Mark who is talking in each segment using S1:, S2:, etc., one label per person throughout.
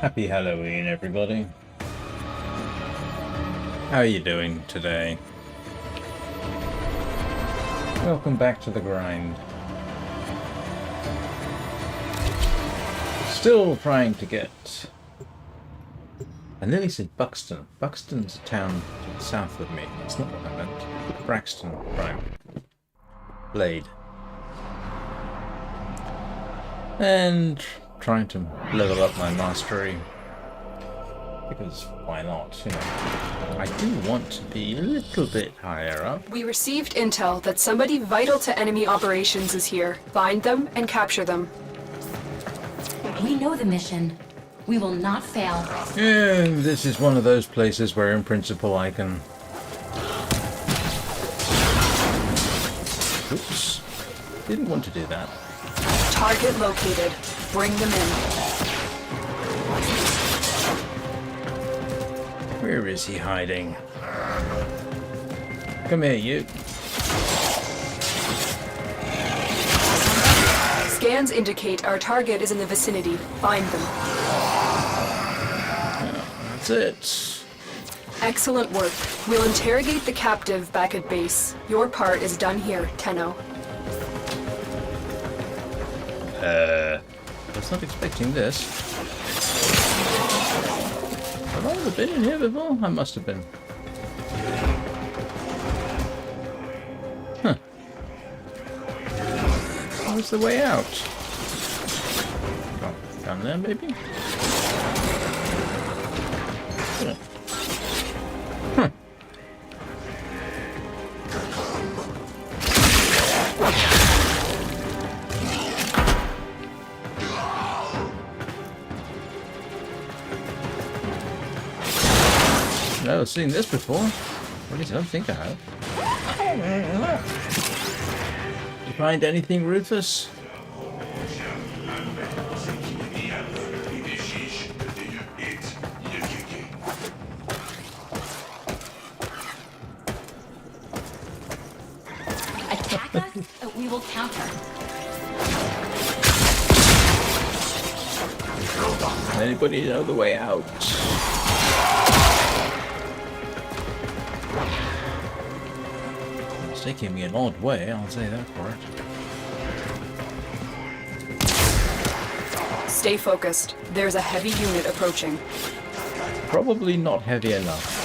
S1: Happy Halloween, everybody. How are you doing today? Welcome back to the grind. Still trying to get... I nearly said Buxton. Buxton's a town to the south of me. That's not what I meant. Braxton, right. Blade. And trying to level up my mastery. Because why not, you know. I do want to be a little bit higher up.
S2: We received intel that somebody vital to enemy operations is here. Find them and capture them.
S3: We know the mission. We will not fail.
S1: Yeah, this is one of those places where in principle I can... Oops. Didn't want to do that.
S2: Target located. Bring them in.
S1: Where is he hiding? Come here, you.
S2: Scans indicate our target is in the vicinity. Find them.
S1: That's it.
S2: Excellent work. We'll interrogate the captive back at base. Your part is done here, Tenno.
S1: I was not expecting this. Have I ever been in here before? I must have been. Huh. Where's the way out? Oh, down there, maybe? Huh. I've seen this before. At least I don't think I have. Did you find anything, Rufus?
S3: Attack us, but we will counter.
S1: Anybody know the way out? It's taking me an odd way, I'll say that for it.
S2: Stay focused. There's a heavy unit approaching.
S1: Probably not heavy enough.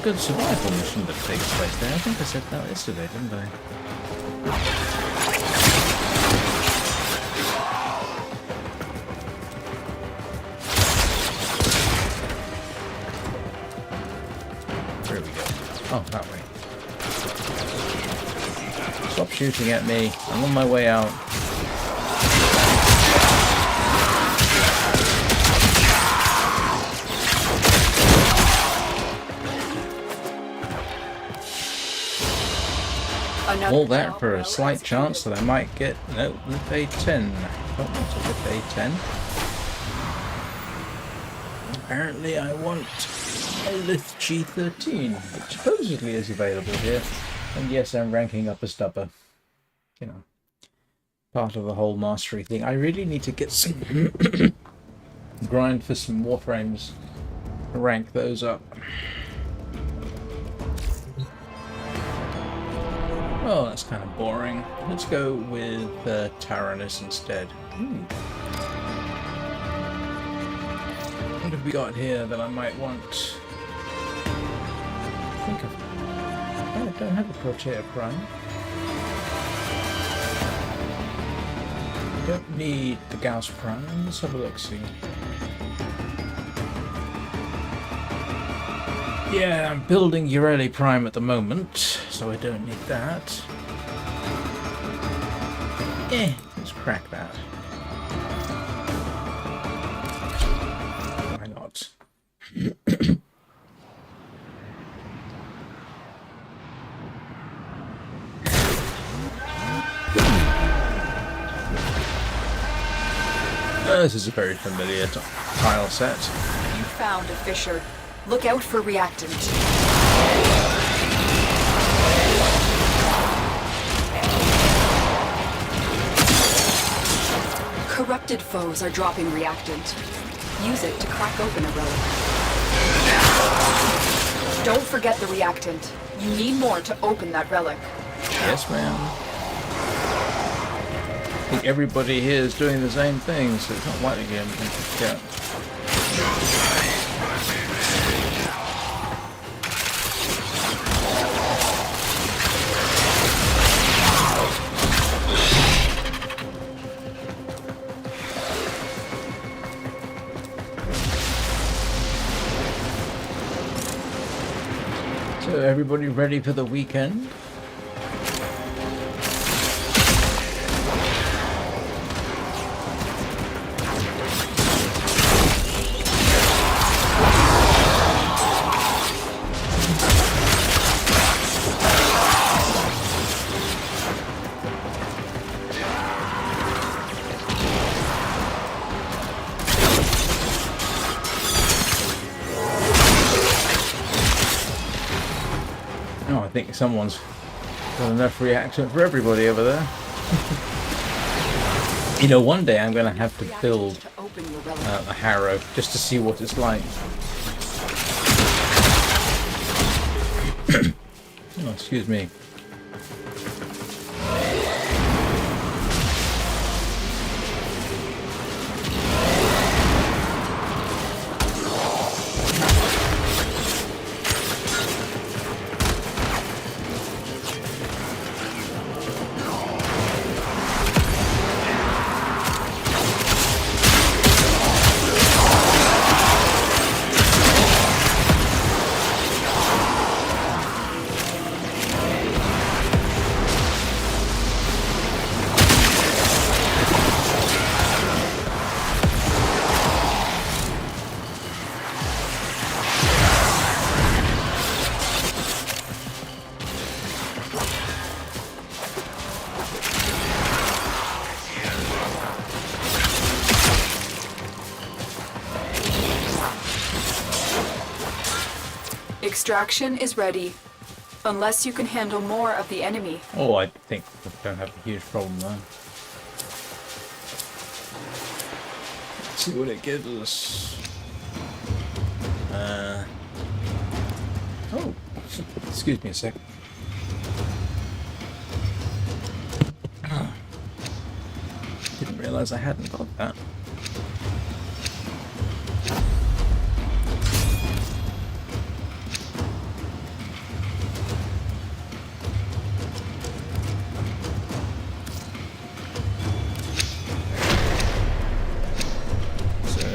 S1: Good survival mission that takes place there. I think I said that yesterday, didn't I? There we go. Oh, that way. Stop shooting at me. I'm on my way out. All that for a slight chance that I might get lift A10. Don't want to lift A10. Apparently I want a lift G13, which supposedly is available here. And yes, I'm ranking up a stubber. You know, part of the whole mastery thing. I really need to get some grind for some Warframes. Rank those up. Oh, that's kind of boring. Let's go with Tyrannus instead. What have we got here that I might want? I think I don't have a Protea Prime. I don't need the Gauss Prime. Let's have a look, see. Yeah, I'm building Ureli Prime at the moment, so I don't need that. Let's crack that. Why not? This is a very familiar tile set.
S2: You found a fissure. Look out for reactant. Corrupted foes are dropping reactant. Use it to crack open a relic. Don't forget the reactant. You need more to open that relic.
S1: Yes, ma'am. I think everybody here is doing the same thing, so it's not likely to get anything to get. So everybody ready for the weekend? Oh, I think someone's got enough reaction for everybody over there. You know, one day I'm going to have to build a harrow just to see what it's like. Oh, excuse me.
S2: Extraction is ready. Unless you can handle more of the enemy.
S1: Oh, I think we don't have a huge problem there. Let's see what it gives us. Oh, excuse me a sec. Didn't realize I hadn't got that.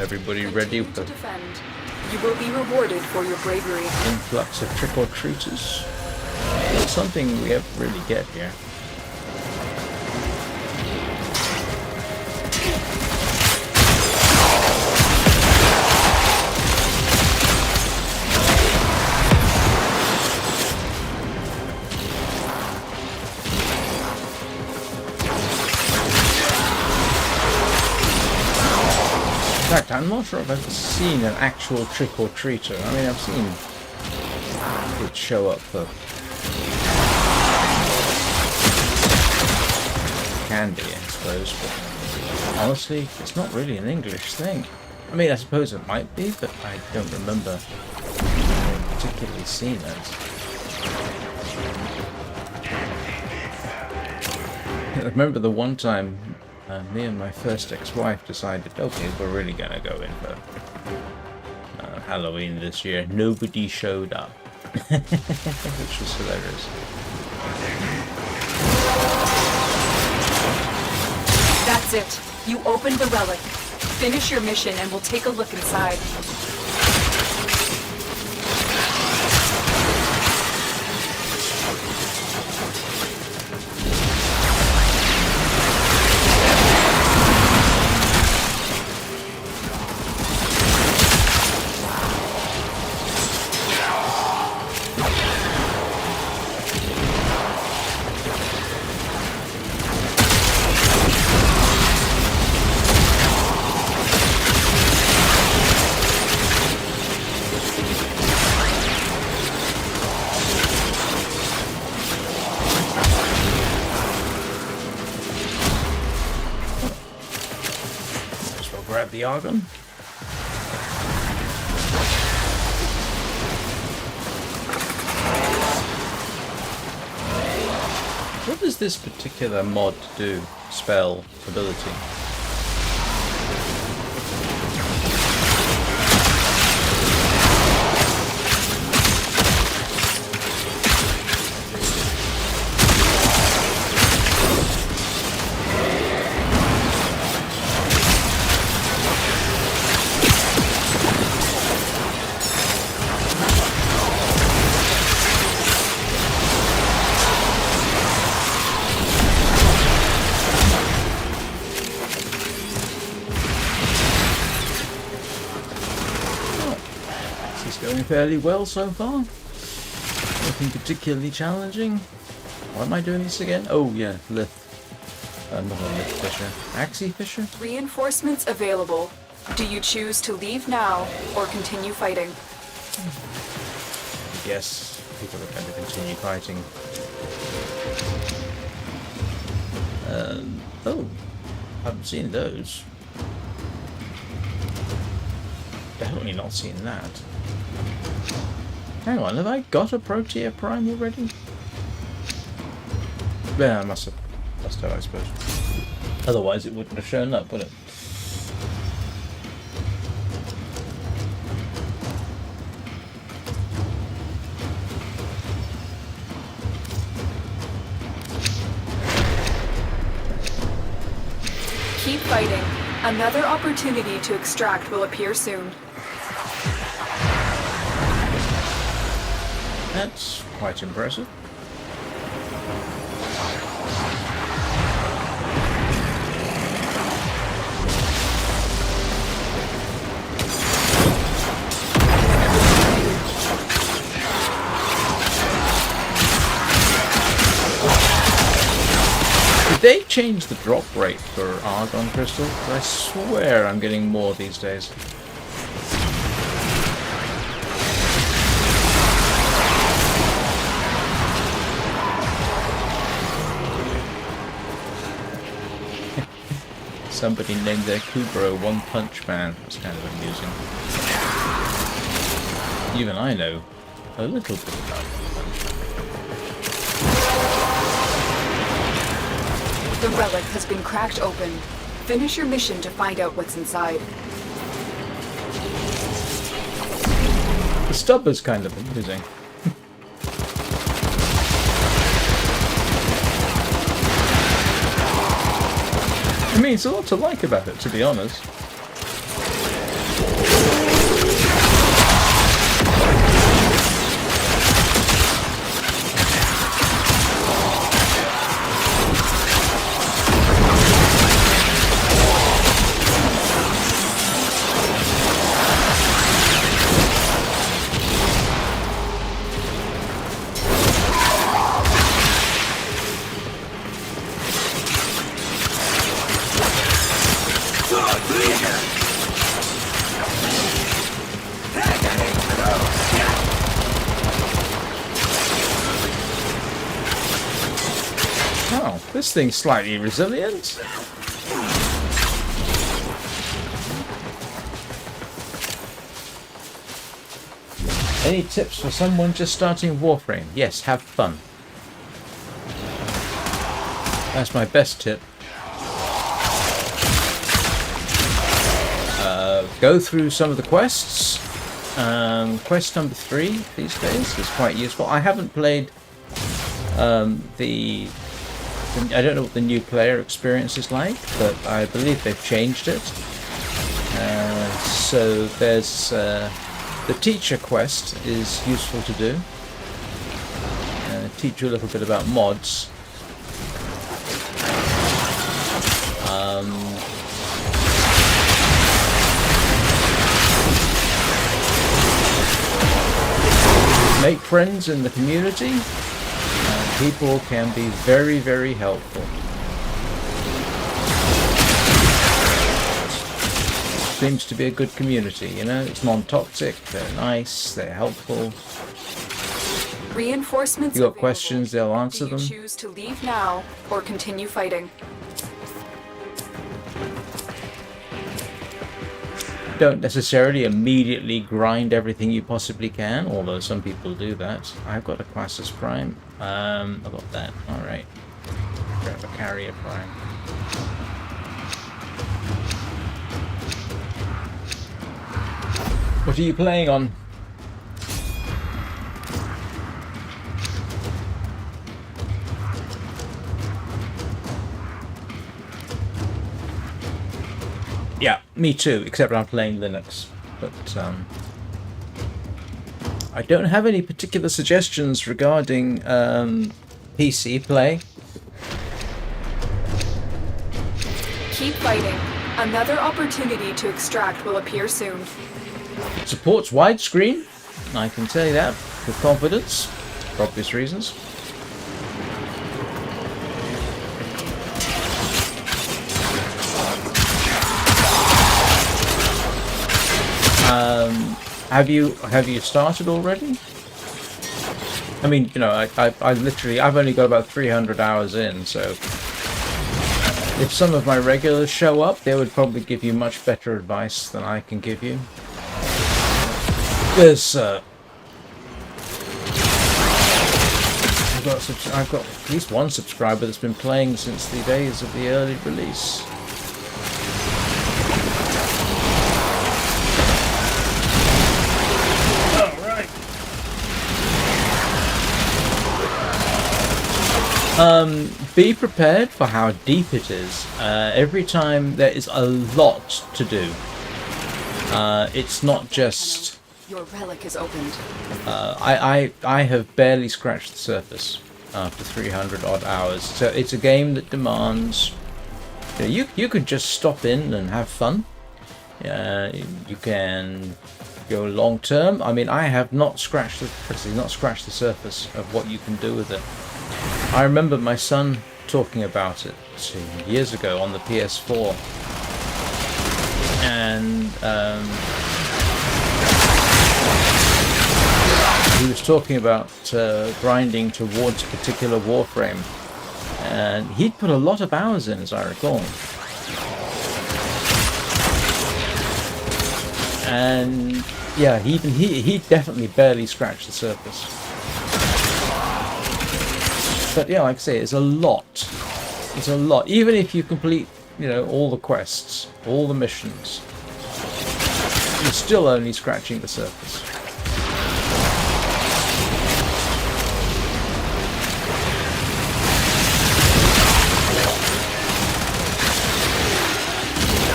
S1: Everybody ready with the
S2: defend. You will be rewarded for your bravery.
S1: influx of trick-or-treaters? That's something we have really get here. In fact, I'm not sure if I've seen an actual trick-or-treater. I mean, I've seen it show up for candy, I suppose, but honestly, it's not really an English thing. I mean, I suppose it might be, but I don't remember having particularly seen it. I remember the one time me and my first ex-wife decided, okay, we're really going to go in for Halloween this year. Nobody showed up, which was hilarious.
S2: That's it. You opened the relic. Finish your mission and we'll take a look inside.
S1: grab the argon. What does this particular mod do? Spell ability? Going fairly well so far. Nothing particularly challenging. Why am I doing this again? Oh yeah, Lith. Not a Lith Fisher. Axie Fisher?
S2: Reinforcements available. Do you choose to leave now or continue fighting?
S1: Yes, people are going to continue fighting. Oh, haven't seen those. Definitely not seen that. Hang on, have I got a Protea Prime already? Yeah, I must have, I suppose. Otherwise it wouldn't have shown up, would it?
S2: Keep fighting. Another opportunity to extract will appear soon.
S1: That's quite impressive. Did they change the drop rate for Argon Crystal? I swear I'm getting more these days. Somebody named their Kubrow One Punch Man. That's kind of amusing. Even I know a little bit about One Punch Man.
S2: The relic has been cracked open. Finish your mission to find out what's inside.
S1: The stubber's kind of amusing. I mean, it's a lot to like about it, to be honest. Oh, this thing's slightly resilient. Any tips for someone just starting Warframe? Yes, have fun. That's my best tip. Go through some of the quests. Quest number 3 these days is quite useful. I haven't played I don't know what the new player experience is like, but I believe they've changed it. So there's the teacher quest is useful to do. Teach you a little bit about mods. Make friends in the community. People can be very, very helpful. Seems to be a good community, you know? It's non-toxic, they're nice, they're helpful.
S2: Reinforcements
S1: You got
S2: available.
S1: questions, they'll answer
S2: Do you
S1: them.
S2: choose to leave now or continue fighting?
S1: don't necessarily immediately grind everything you possibly can, although some people do that. I've got a Classes Prime. I've got that. Alright. Grab a Carrier Prime. What are you playing on? Yeah, me too, except I'm playing Linux. But I don't have any particular suggestions regarding PC play.
S2: Keep fighting. Another opportunity to extract will appear soon.
S1: It supports widescreen, I can tell you that with confidence, for obvious reasons. Have you started already? I mean, you know, I've only got about 300 hours in, so if some of my regulars show up, they would probably give you much better advice than I can give you. There's I've got at least one subscriber that's been playing since the days of the early release. Be prepared for how deep it is. Every time there is a lot to do. It's not just...
S2: Your relic is opened.
S1: I have barely scratched the surface after 300 odd hours. So it's a game that demands... You could just stop in and have fun. You can go long term. I mean, I have not scratched the surface of what you can do with it. I remember my son talking about it years ago on the PS4, and he was talking about grinding towards a particular Warframe, and he'd put a lot of hours in, as I recall. And yeah, he definitely barely scratched the surface. But yeah, like I say, it's a lot. It's a lot. Even if you complete, all the quests, all the missions, you're still only scratching the surface.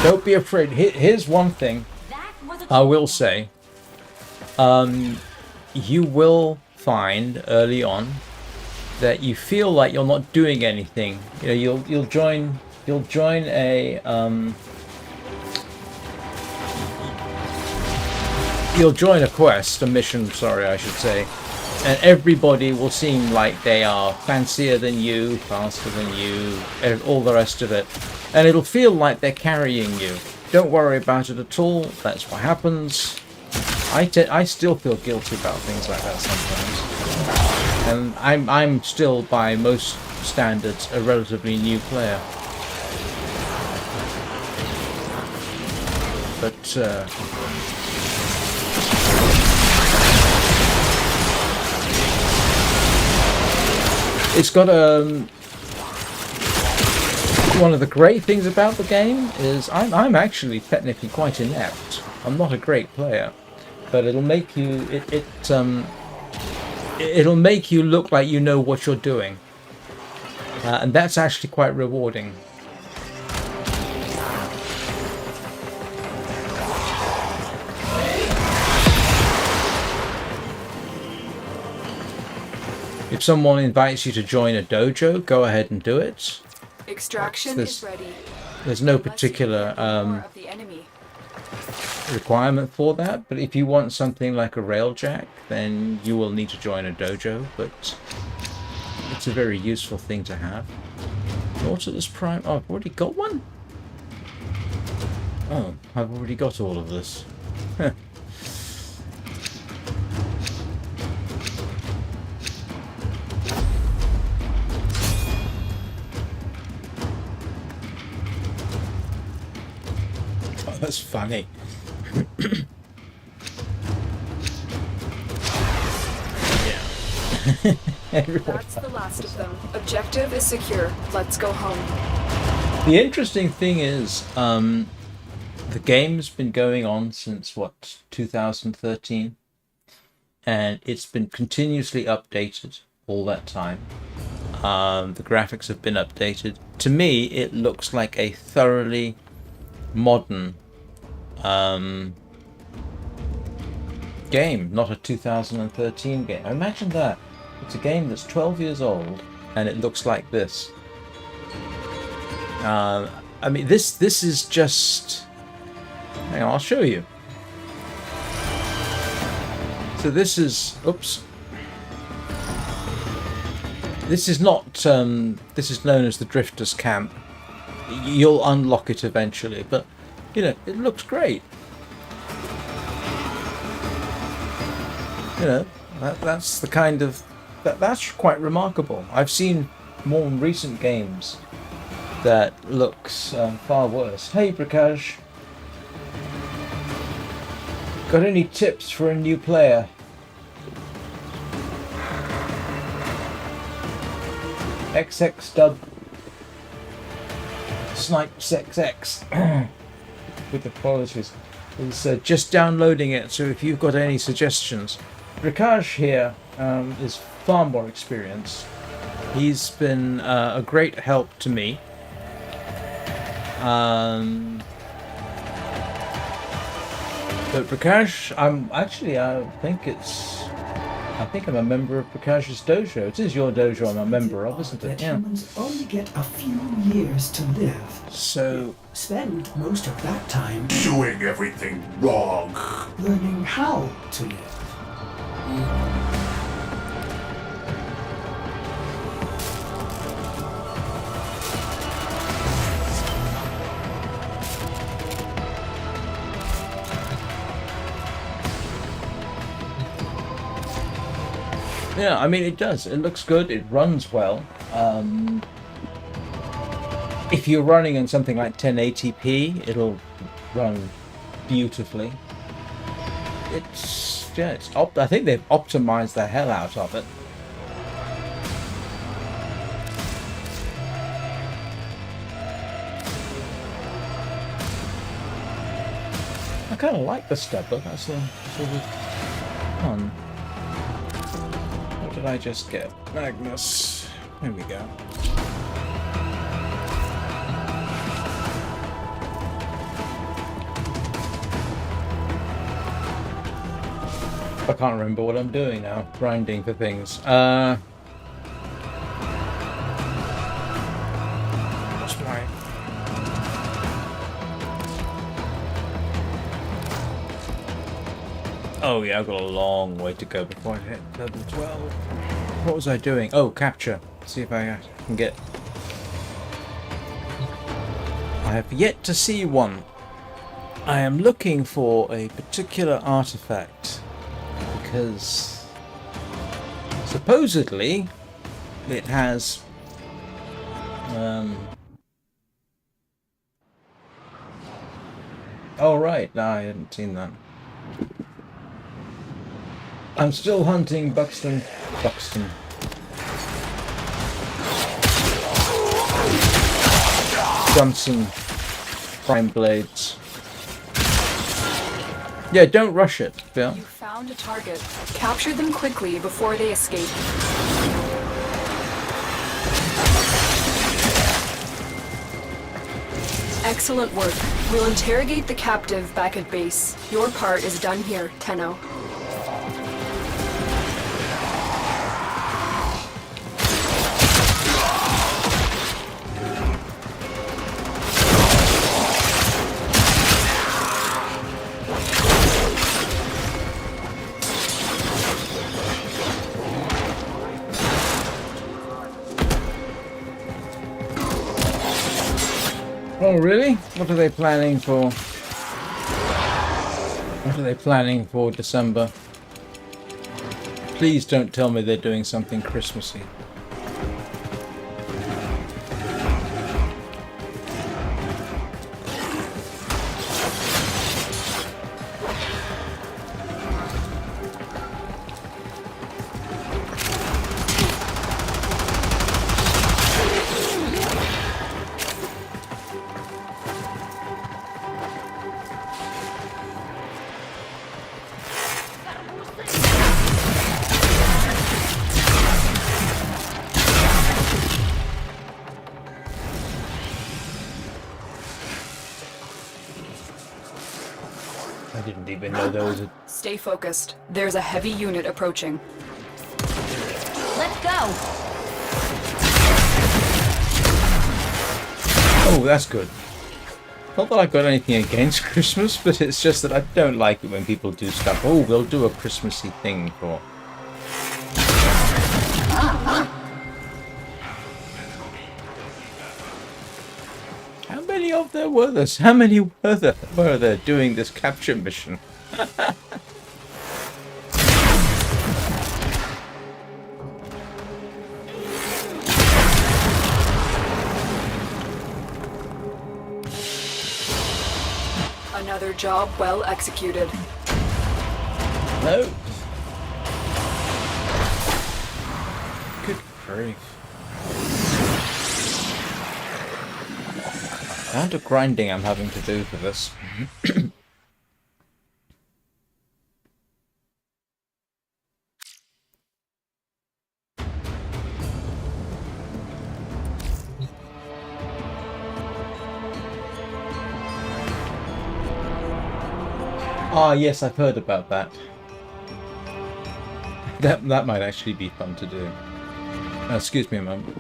S1: Don't be afraid. Here's one thing I will say. You will find early on that you feel like you're not doing anything. You'll join a quest, a mission, sorry, I should say, and everybody will seem like they are fancier than you, faster than you, and all the rest of it, and it'll feel like they're carrying you. Don't worry about it at all. That's what happens. I still feel guilty about things like that sometimes. And I'm still, by most standards, a relatively new player. But it's got one of the great things about the game is I'm actually technically quite inept. I'm not a great player, but it'll make you it'll make you look like you know what you're doing, and that's actually quite rewarding. If someone invites you to join a dojo, go ahead and do it.
S2: Extraction is ready.
S1: There's no particular requirement for that, but if you want something like a railjack, then you will need to join a dojo, but it's a very useful thing to have. Nautilus Prime. Oh, I've already got one? Oh, I've already got all of this. Oh, that's funny.
S2: That's the last of them. Objective is secure. Let's go home.
S1: The interesting thing is, the game's been going on since, what, 2013? And it's been continuously updated all that time. The graphics have been updated. To me, it looks like a thoroughly modern game, not a 2013 game. Imagine that. It's a game that's 12 years old, and it looks like this. I mean, this is just... Hang on, I'll show you. So this is... Oops. This is not... this is known as the Drifters Camp. You'll unlock it eventually, but, you know, it looks great. You know, that's the kind of... That's quite remarkable. I've seen more recent games that looks far worse. Hey, Prakash. Got any tips for a new player? XX dub Snipes XX with apologies. Is just downloading it, so if you've got any suggestions. Prakash here is far more experienced. He's been a great help to me. But Prakash, I think I'm a member of Prakash's dojo. It is your dojo I'm a member of, isn't it? Yeah.
S4: Humans only get a few years to live.
S1: So
S4: Spend most of that time
S5: Doing everything wrong.
S4: learning how to live.
S1: yeah, I mean it does. It looks good. It runs well. If you're running on something like 1080p, it'll run beautifully. I think they've optimized the hell out of it. I kind of like the stepper. That's a sort of fun. What did I just get? Magnus. There we go. I can't remember what I'm doing now. Grinding for things. What's my... Oh yeah, I've got a long way to go before I hit level 12. What was I doing? Oh, capture. See if I can get... I have yet to see one. I am looking for a particular artifact. Because supposedly it has oh right, no, I hadn't seen that. I'm still hunting Buxton Johnson prime blades. Yeah, don't rush it, Bill.
S2: You found a target. Capture them quickly before they escape. Excellent work. We'll interrogate the captive back at base. Your part is done here, Tenno.
S1: Oh really? What are they planning for? What are they planning for December? Please don't tell me they're doing something Christmassy. didn't even know there was a...
S2: Stay focused. There's a heavy unit approaching.
S3: Let's go!
S1: Oh, that's good. Not that I've got anything against Christmas, but it's just that I don't like it when people do stuff. Oh, we'll do a Christmassy thing for... How many of there were there? How many were there doing this capture mission?
S2: Another job well executed.
S1: No. Good grief. The amount of grinding I'm having to do for this. Ah, yes, I've heard about that. That might actually be fun to do. Excuse me a moment.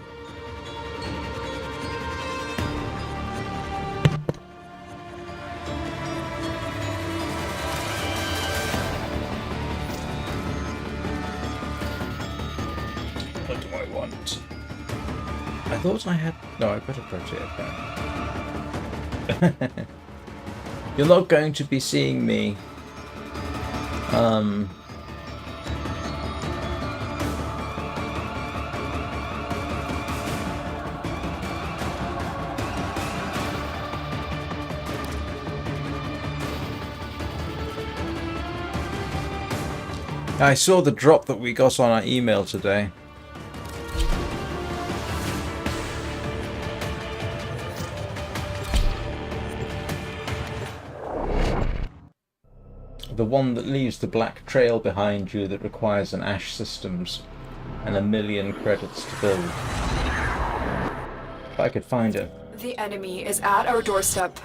S1: What do I want? I thought I had... No, I better put it down. You're not going to be seeing me I saw the drop that we got on our email today. The one that leaves the black trail behind you that requires an Ash Systems and 1 million credits to build. If I could find it.
S2: The enemy is at our doorstep.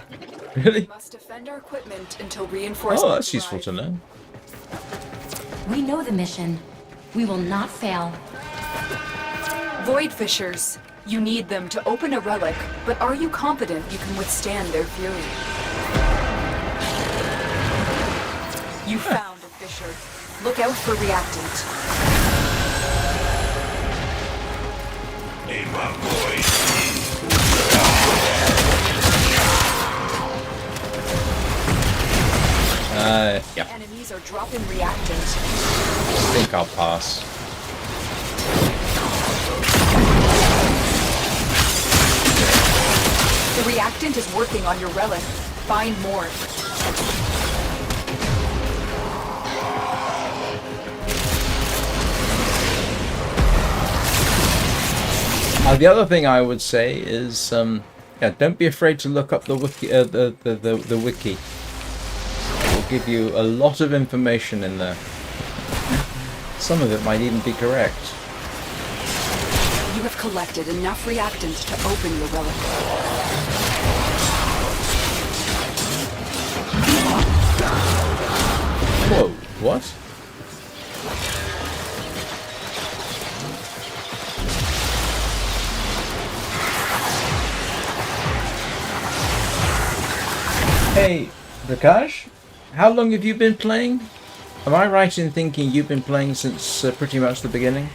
S1: Really?
S2: We must defend our equipment until reinforcements
S1: Oh, that's useful to know.
S3: We know the mission. We will not fail.
S2: Void Fishers. You need them to open a relic, but are you confident you can withstand their fury? You found a fissure. Look out for reactant.
S5: In my voice.
S1: Yeah.
S2: Enemies are dropping reactant.
S1: I think I'll pass.
S2: The reactant is working on your relic. Find more.
S1: The other thing I would say is, yeah, don't be afraid to look up the wiki. The wiki. It will give you a lot of information in there. Some of it might even be correct.
S2: You have collected enough reactant to open your relic.
S1: Whoa, what? Hey, Prakash, how long have you been playing? Am I right in thinking you've been playing since pretty much the beginning?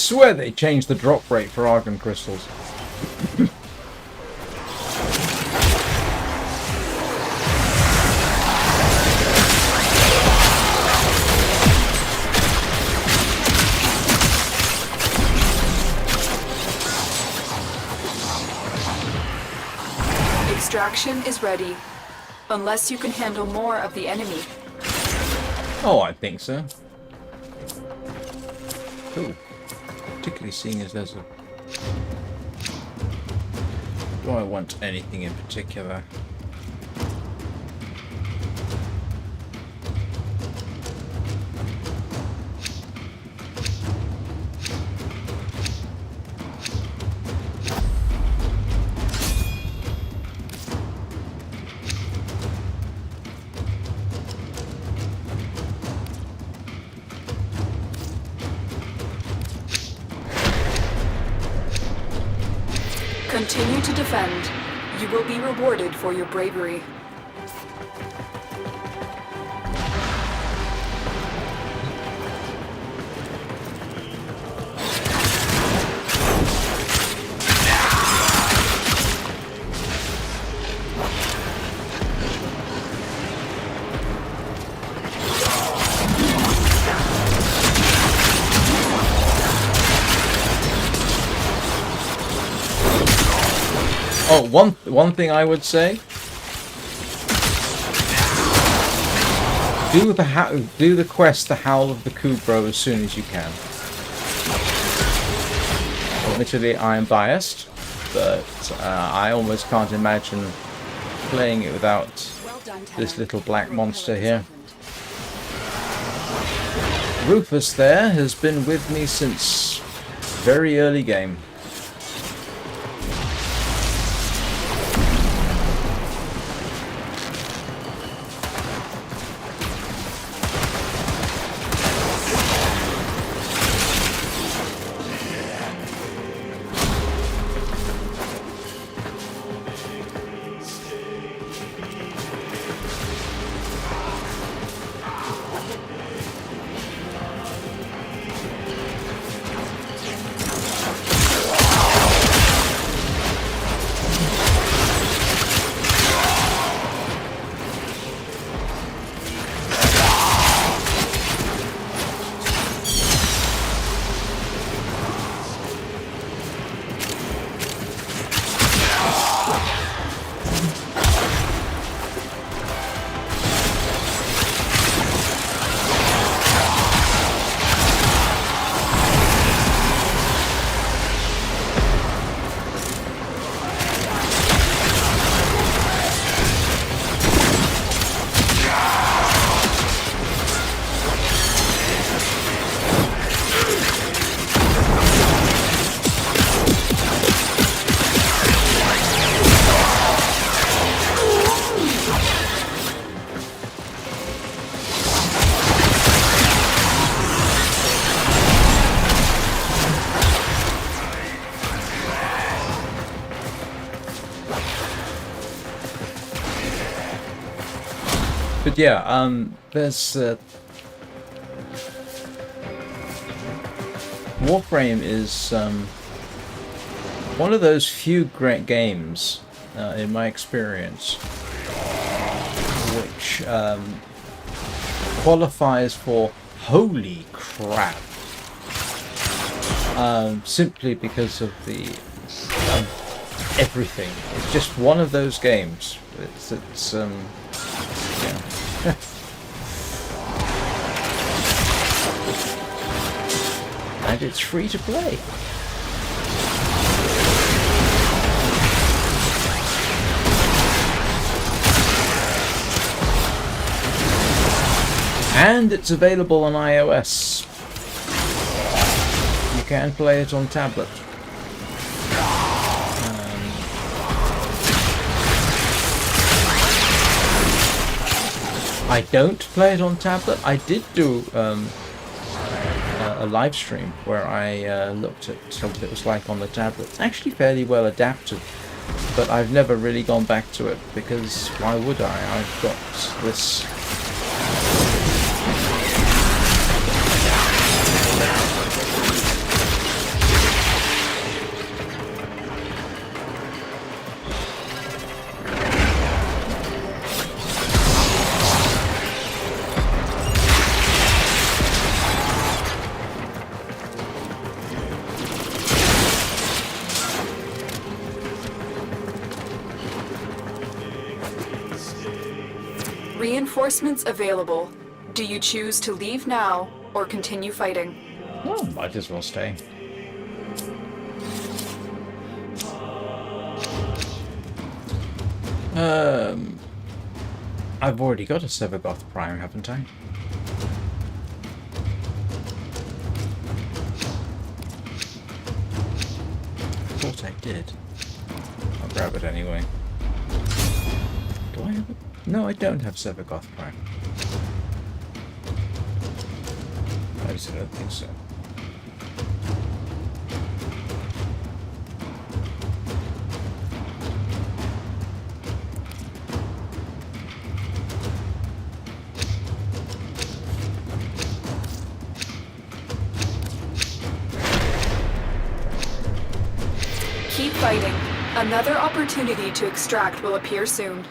S1: swear they changed the drop rate for argon crystals.
S2: Extraction is ready. Unless you can handle more of the enemy.
S1: Oh, I think so. Cool. Particularly seeing as there's a... Do I want anything in particular?
S2: Continue to defend. You will be rewarded for your bravery.
S1: Oh, one thing I would say: do the quest, the Howl of the Kubrow, as soon as you can. Admittedly, I am biased, but I almost can't imagine playing it without this little black monster here. Rufus there has been with me since very early game. But yeah, there's Warframe is one of those few great games, in my experience, which qualifies for holy crap, simply because of the everything. It's just one of those games. It's yeah. And it's free to play. And it's available on iOS. You can play it on tablet. I don't play it on tablet. I did do a live stream where I looked at what it was like on the tablet. It's actually fairly well adapted, but I've never really gone back to it because why would I? I've got this
S2: Reinforcements available. Do you choose to leave now or continue fighting?
S1: Well, might as well stay. I've already got a Sevagoth Prime, haven't I? I thought I did. I'll grab it anyway. Do I have it? No, I don't have Sevagoth Prime. I just don't think so.
S2: Keep fighting. Another opportunity to extract will appear soon.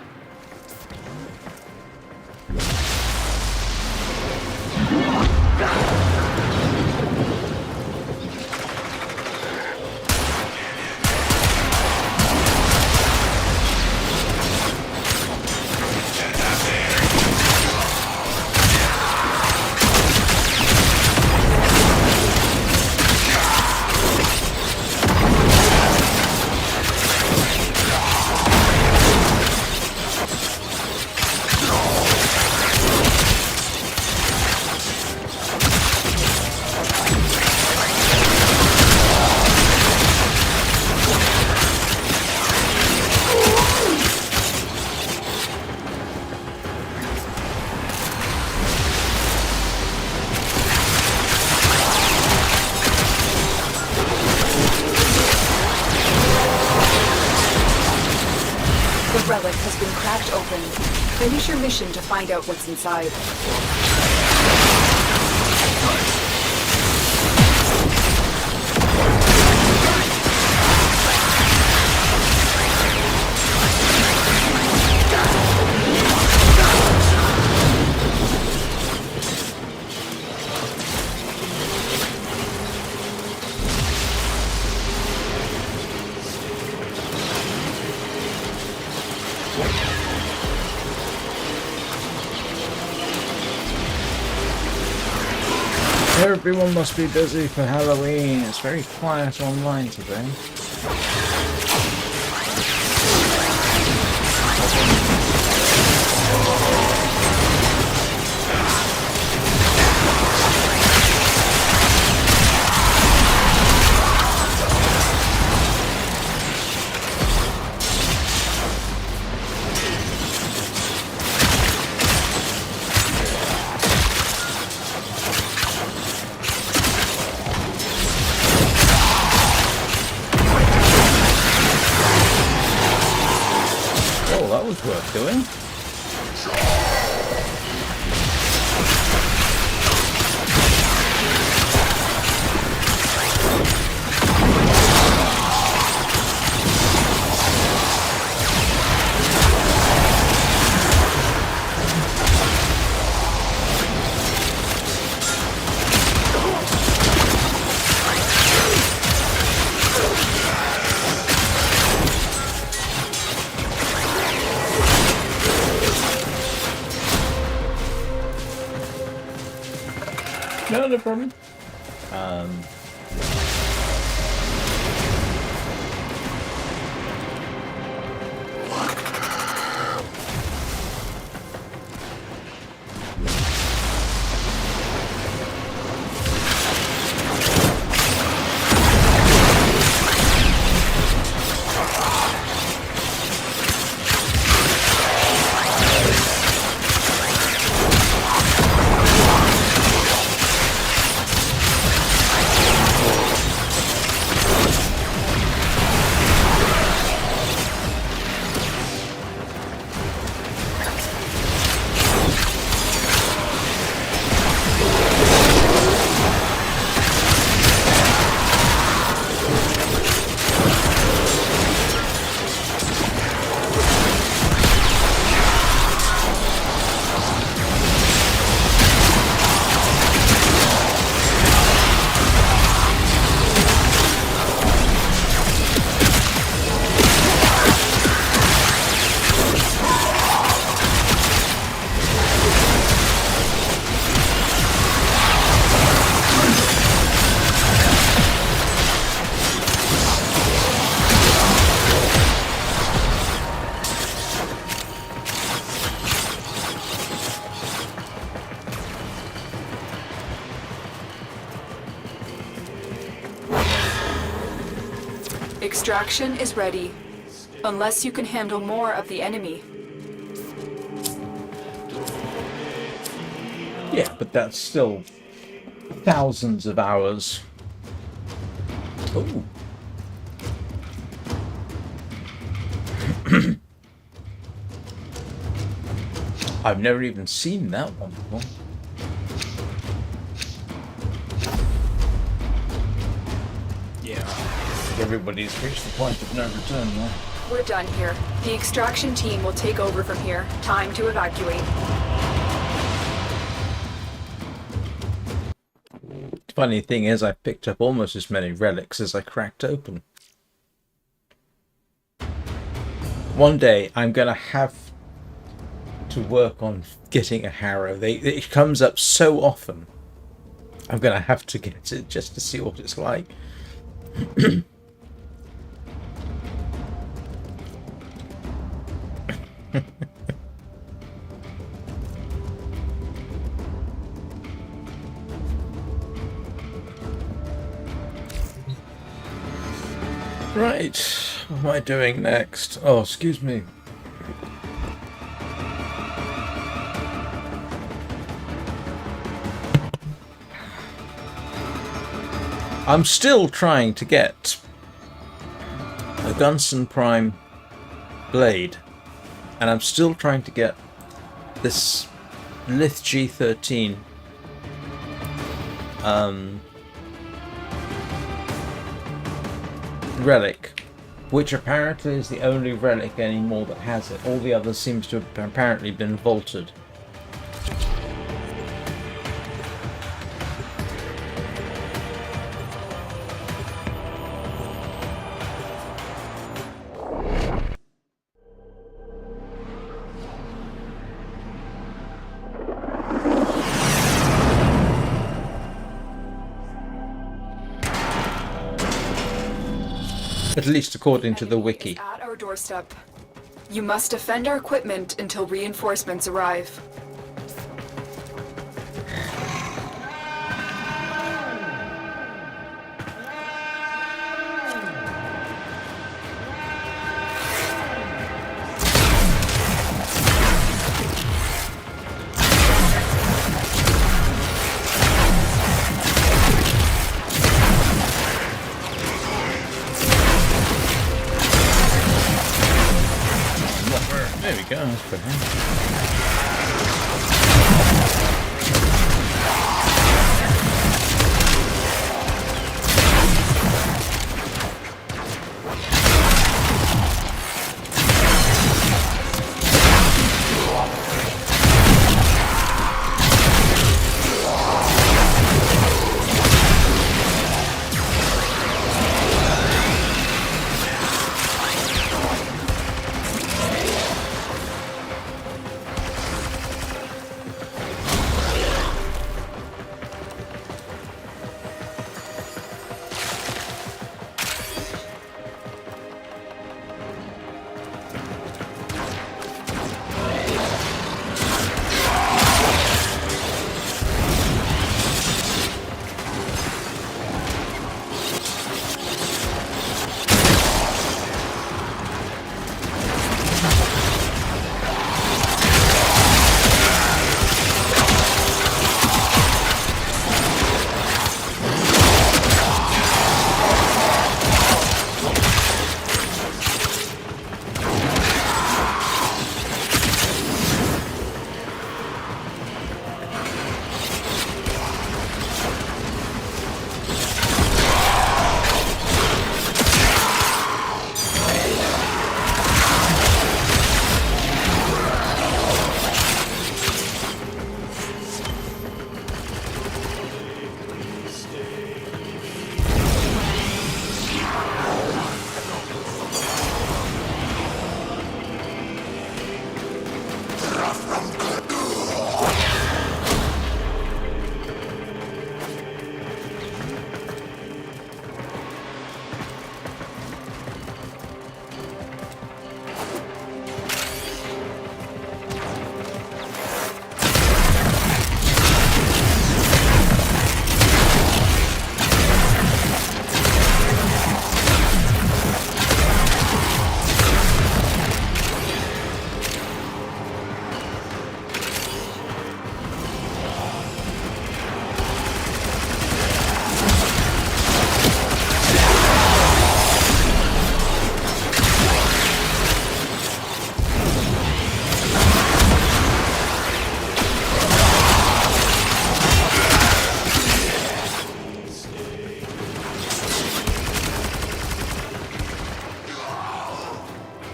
S2: The relic has been cracked open. Finish your mission to find out what's inside.
S1: Everyone must be busy for Halloween. It's very quiet online today. That was worth doing. No problem.
S2: Extraction is ready. Unless you can handle more of the enemy.
S1: Yeah, but that's still thousands of hours. Ooh. I've never even seen that one before. Yeah, I think everybody's reached the point of no return now.
S2: We're done here. The extraction team will take over from here. Time to evacuate.
S1: The funny thing is, I picked up almost as many relics as I cracked open. One day, I'm going to have to work on getting a harrow. It comes up so often. I'm going to have to get it just to see what it's like. Right, what am I doing next? Oh, excuse me. I'm still trying to get a Gunson Prime blade, and I'm still trying to get this Lith G13 relic, which apparently is the only relic anymore that has it. All the others seems to have apparently been vaulted. At least according to the wiki.
S2: At our doorstep. You must defend our equipment until reinforcements arrive.
S1: There we go, that's better.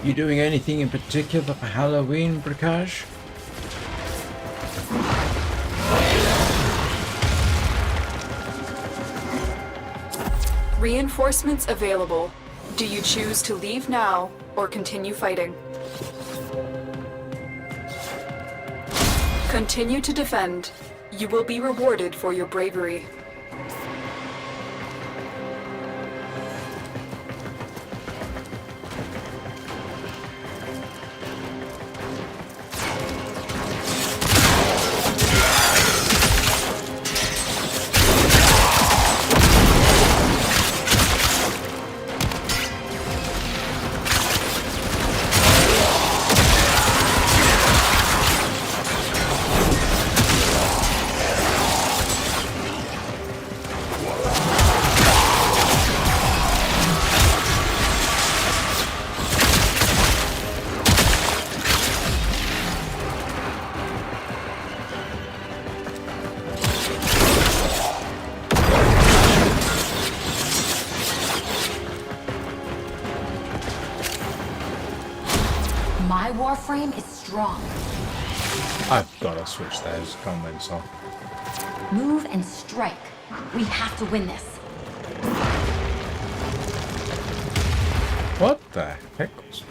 S1: You doing anything in particular for Halloween, Bricage?
S2: Reinforcements available. Do you choose to leave now or continue fighting? Continue to defend. You will be rewarded for your bravery.
S3: My Warframe is strong.
S1: I've got to switch those comments off.
S3: Move and strike. We have to win this.
S1: What the heck was...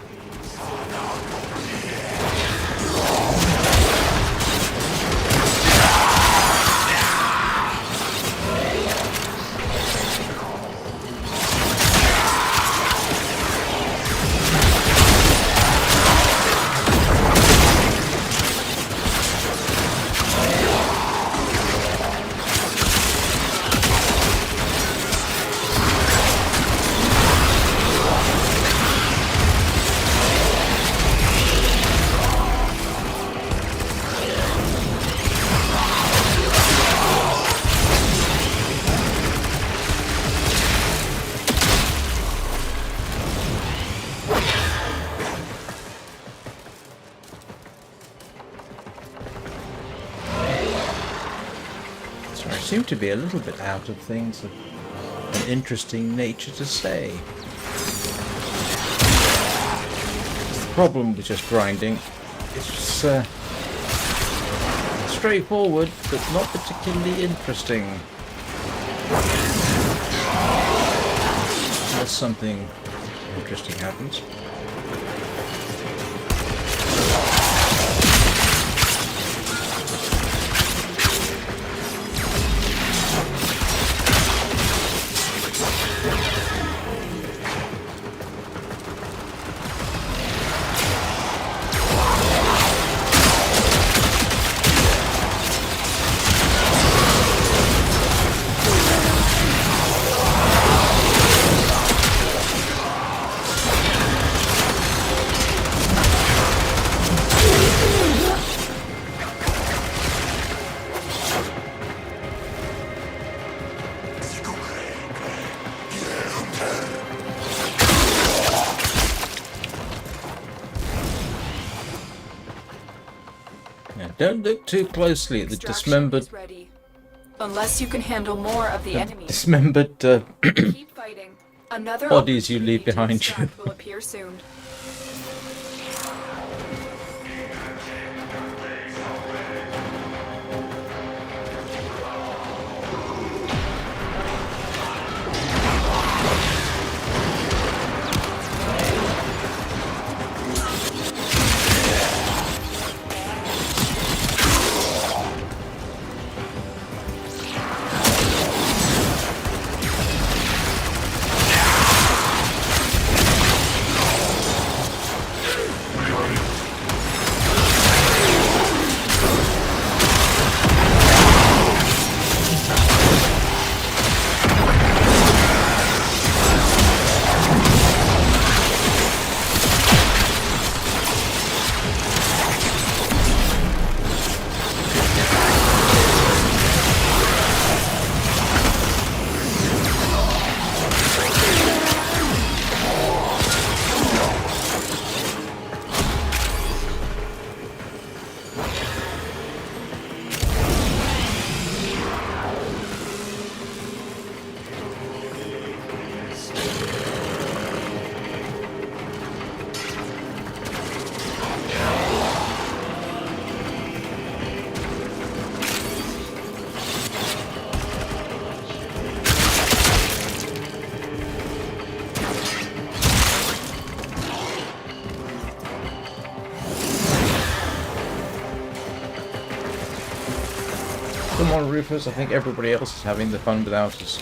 S1: seem to be a little bit out of things of an interesting nature to say. The problem with just grinding is straightforward, but not particularly interesting. Unless something interesting happens. Don't look too closely at the dismembered,
S2: Ready. Unless you can handle more of the enemy.
S1: dismembered
S2: Keep fighting. Another
S1: bodies you leave
S2: opportunity to
S1: behind you.
S2: extract will appear soon.
S1: Come on, Rufus. I think everybody else is having the fun without us.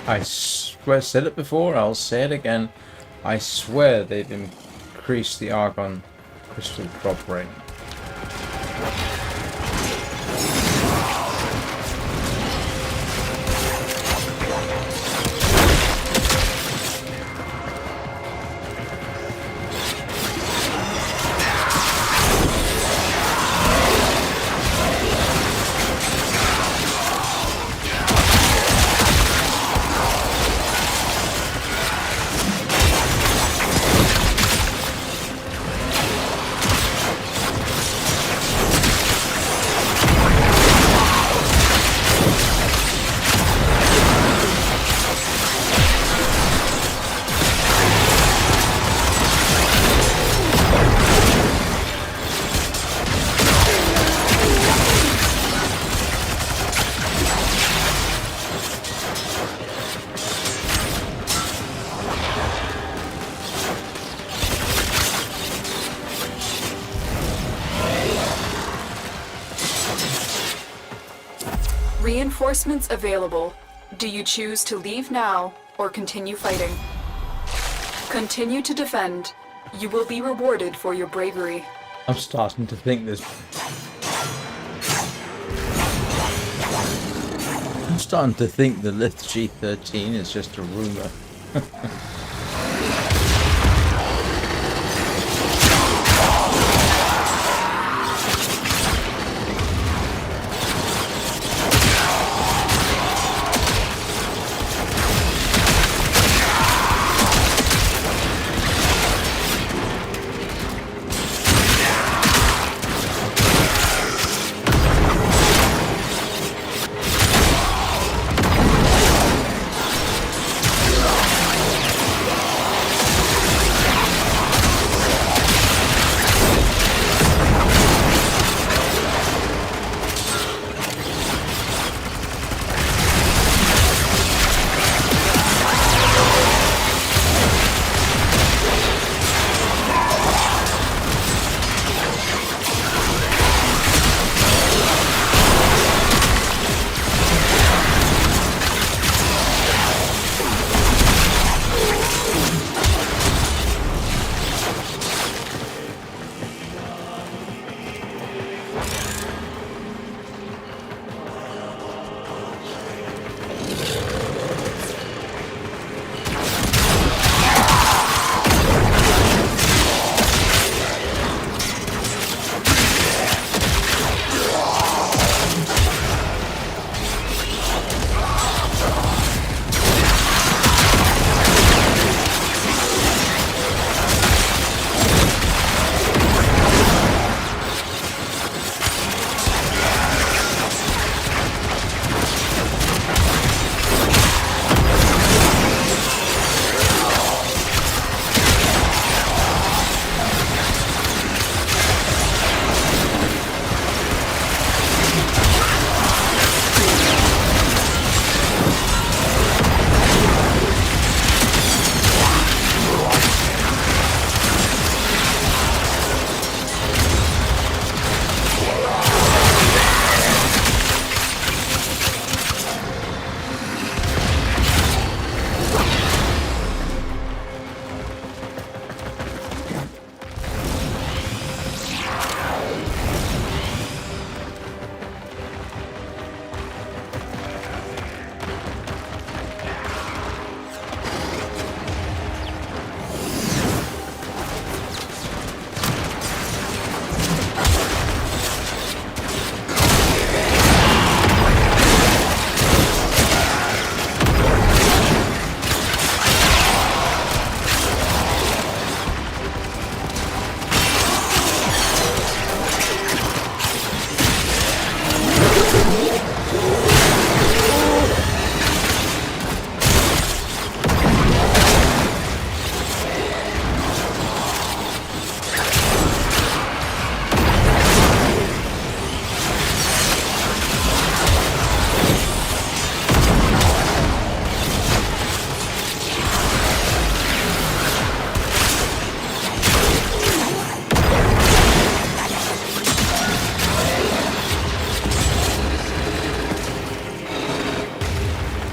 S1: I swear, said it before, I'll say it again. I swear they've increased the Argon crystal drop rate.
S2: Reinforcements available. Do you choose to leave now or continue fighting? Continue to defend. You will be rewarded for your bravery.
S1: I'm starting to think this. I'm starting to think the Lith G13 is just a rumor.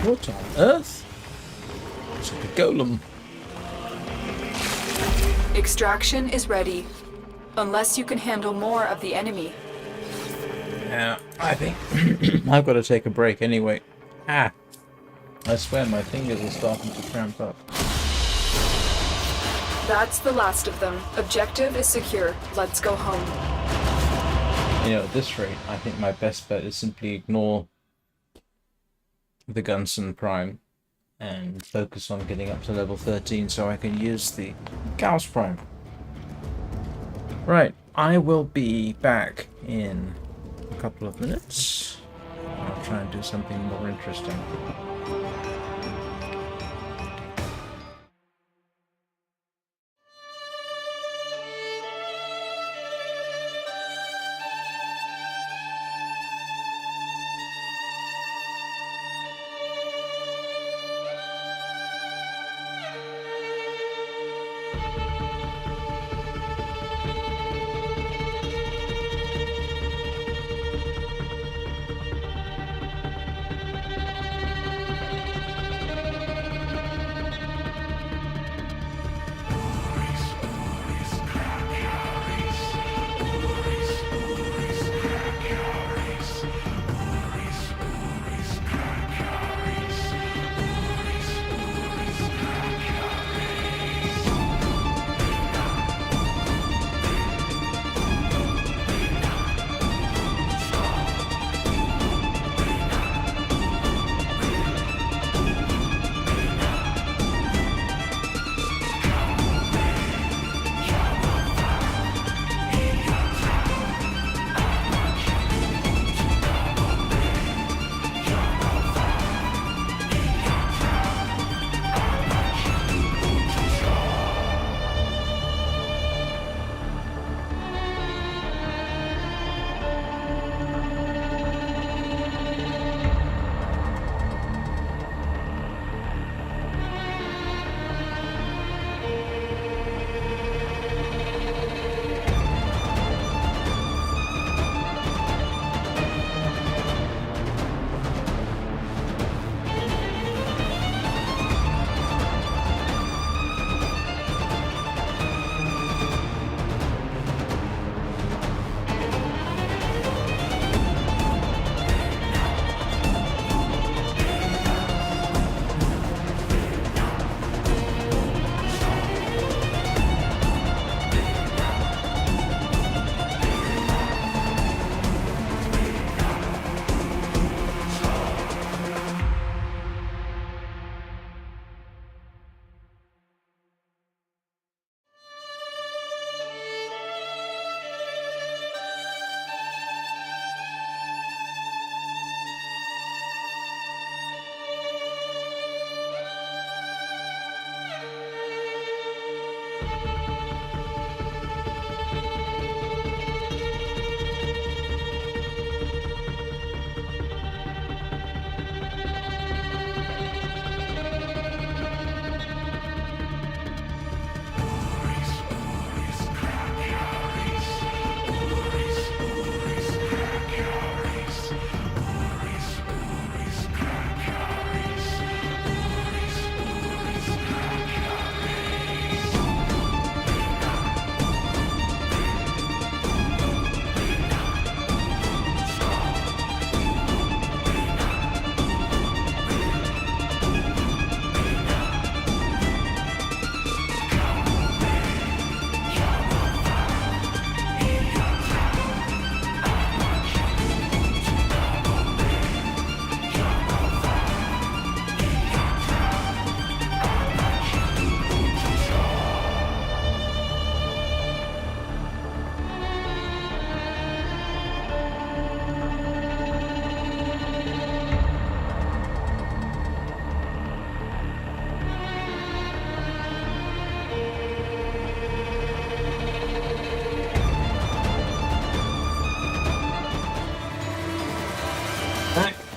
S1: What on earth? It's like a golem.
S2: Extraction is ready. Unless you can handle more of the enemy.
S1: Yeah, I think I've got to take a break anyway. Ah, I swear my fingers are starting to cramp up.
S2: That's the last of them. Objective is secure. Let's go home.
S1: You know, at this rate, I think my best bet is simply ignore the Gunson Prime and focus on getting up to level 13 so I can use the Chaos Prime. Right, I will be back in a couple of minutes. I'll try and do something more interesting.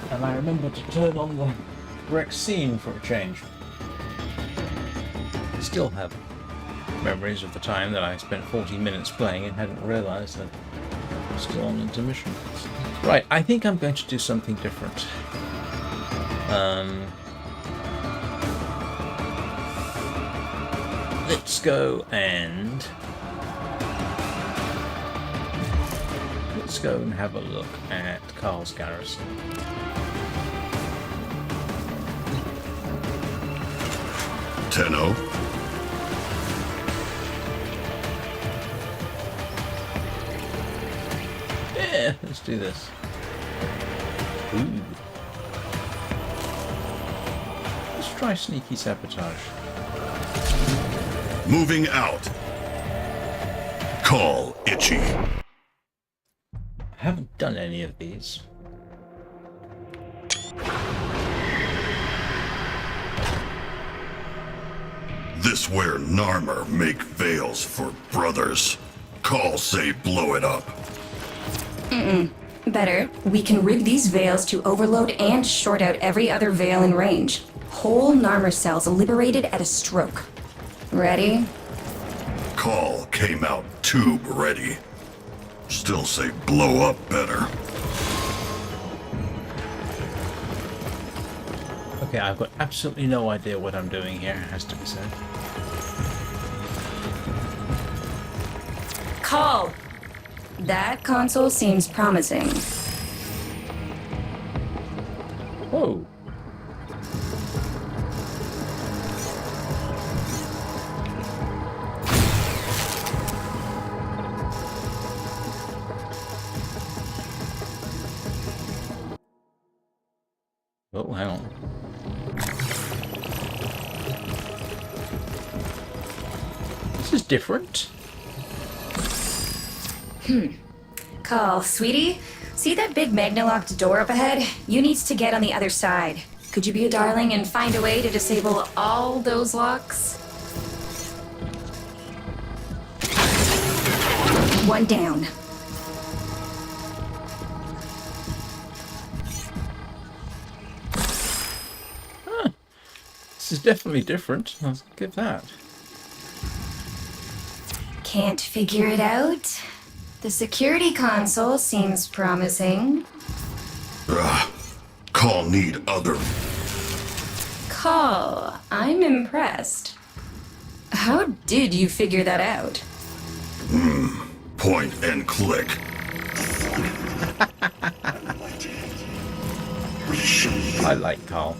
S1: And I remember to turn on the correct scene for a change. I still have memories of the time that I spent 40 minutes playing and hadn't realized that I was still on intermission. Right, I think I'm going to do something different. Let's go and have a look at Kahl's garrison.
S5: Tenno.
S1: Yeah, let's do this. Ooh. Let's try sneaky sabotage.
S5: Moving out. Kahl, Itchy.
S1: I haven't done any of these.
S5: This where Narmer make veils for brothers. Kahl say blow it up.
S3: Better. We can rig these veils to overload and short out every other veil in range. Whole Narmer cells liberated at a stroke. Ready?
S5: Kahl came out tube ready. Still say blow up better.
S1: Okay, I've got absolutely no idea what I'm doing here, has to be said.
S3: Kahl! That console seems promising.
S1: Whoa. Oh, hang on. This is different.
S3: Kahl, sweetie, see that big magna-locked door up ahead? You needs to get on the other side. Could you be a darling and find a way to disable all those locks? One down.
S1: This is definitely different. I'll give that.
S3: Can't figure it out? The security console seems promising.
S5: Kahl need other.
S3: Kahl, I'm impressed. How did you figure that out?
S5: Point and click.
S1: I like Kahl.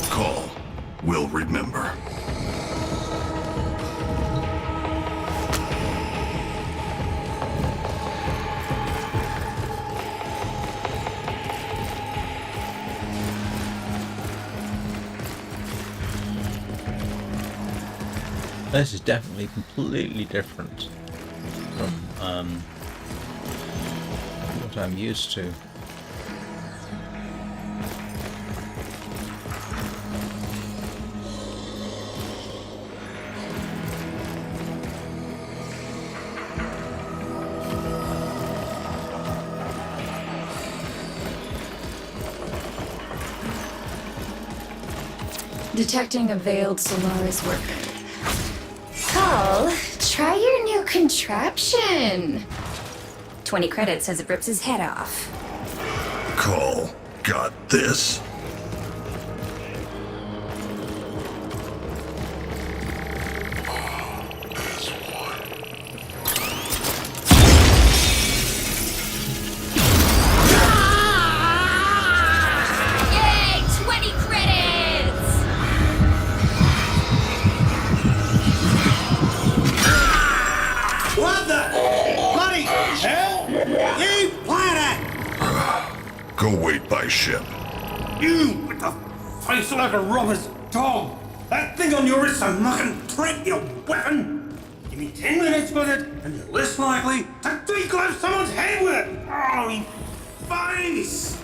S5: Kahl will remember.
S1: This is definitely completely different from what I'm used to.
S3: Detecting a veiled Solaris worker. Kahl, try your new contraption. 20 credits as it rips his head off.
S5: Kahl got this.
S3: Yay! 20 credits!
S6: What the bloody hell? You planet!
S5: Go wait by ship.
S6: You with the face like a robber's dog! That thing on your wrist's a mucking prick, you weapon! Give me 10 minutes with it, and you're less likely to deglove someone's head with it! Oh, me face!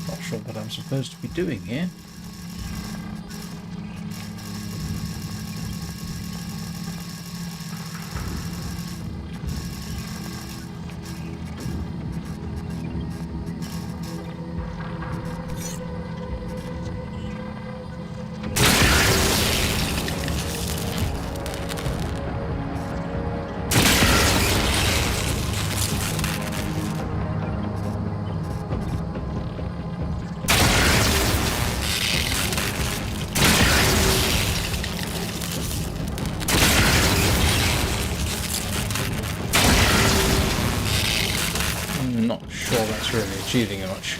S1: Not sure what I'm supposed to be doing here. I'm not sure that's really achieving much.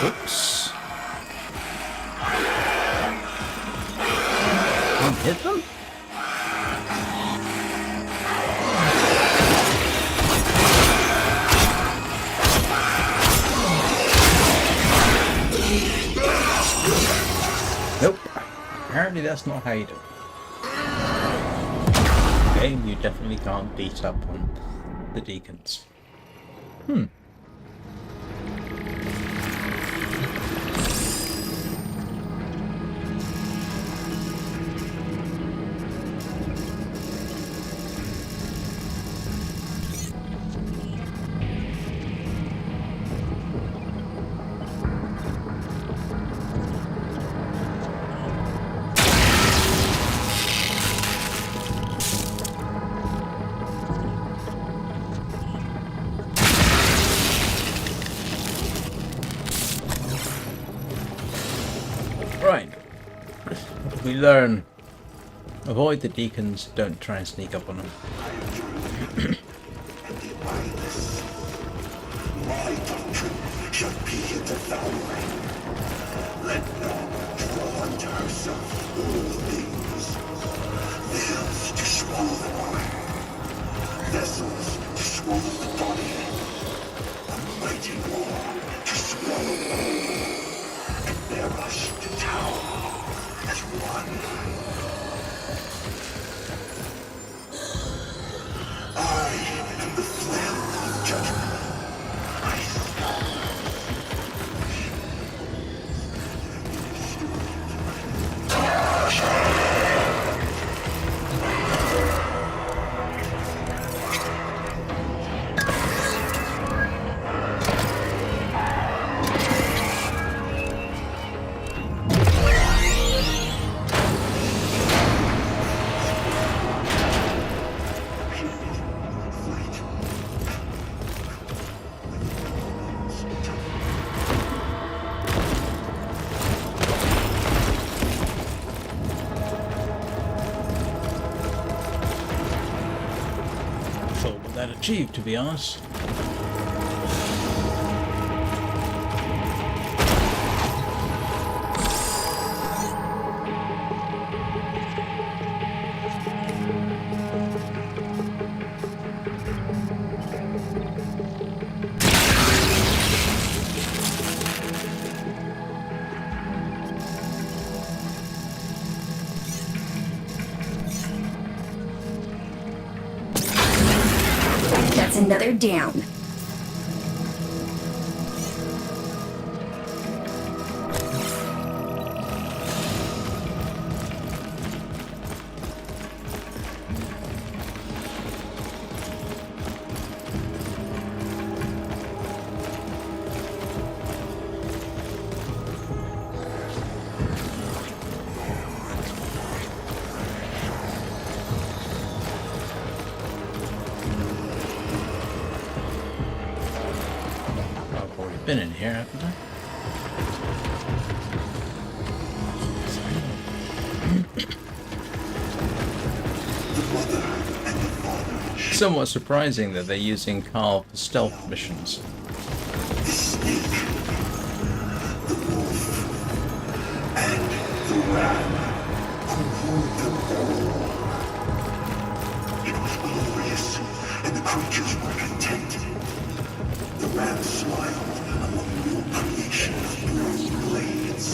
S1: Oops. Can't hit them? Nope. Apparently that's not how you do it. Game, you definitely can't beat up on the deacons. Right. What did we learn? Avoid the deacons, don't try and sneak up on them.
S5: My doctrine shall be in the devouring. Let none draw unto herself all things. Veils to swallow the mind, vessels to swallow the body, a mighty war to swallow all, and bear us to tower as one. I am the flame of judgment.
S1: Achieved, to be honest.
S3: That's another down.
S1: Been in here, haven't I? somewhat surprising that they're using Kahl for stealth missions.
S5: The snake, the wolf, and the ram who ruled them all. It was glorious, and the creatures were content. The ram smiled among new creation of blue blades.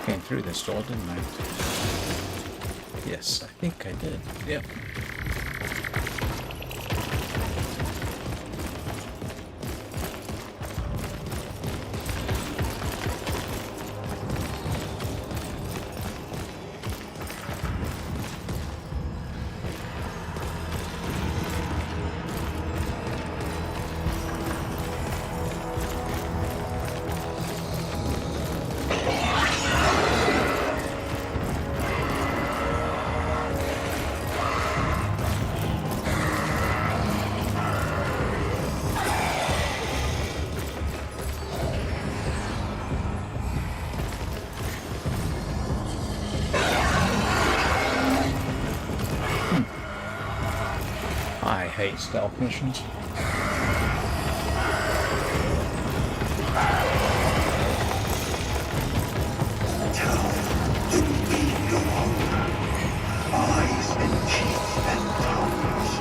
S1: Came through this door, didn't I? Yes, I think I did. Yep. I hate stealth missions.
S5: Tell them be no hunger. Eyes and teeth and tongues.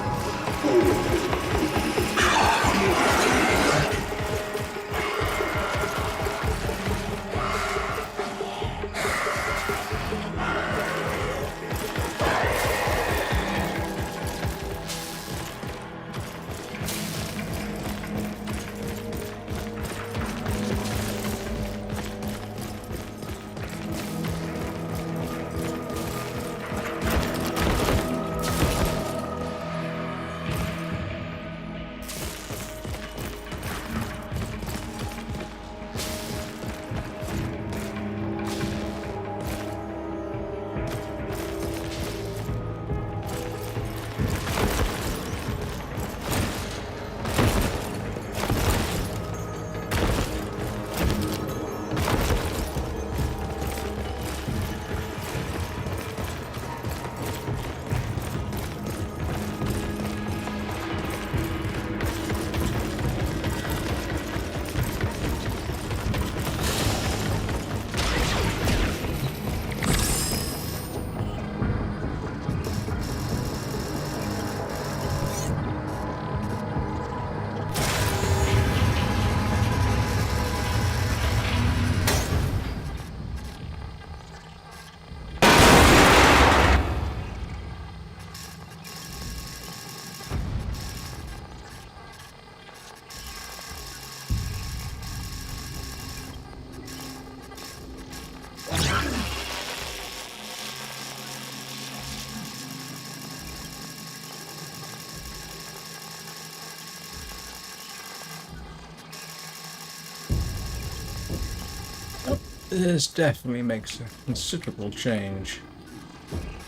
S1: This definitely makes a considerable change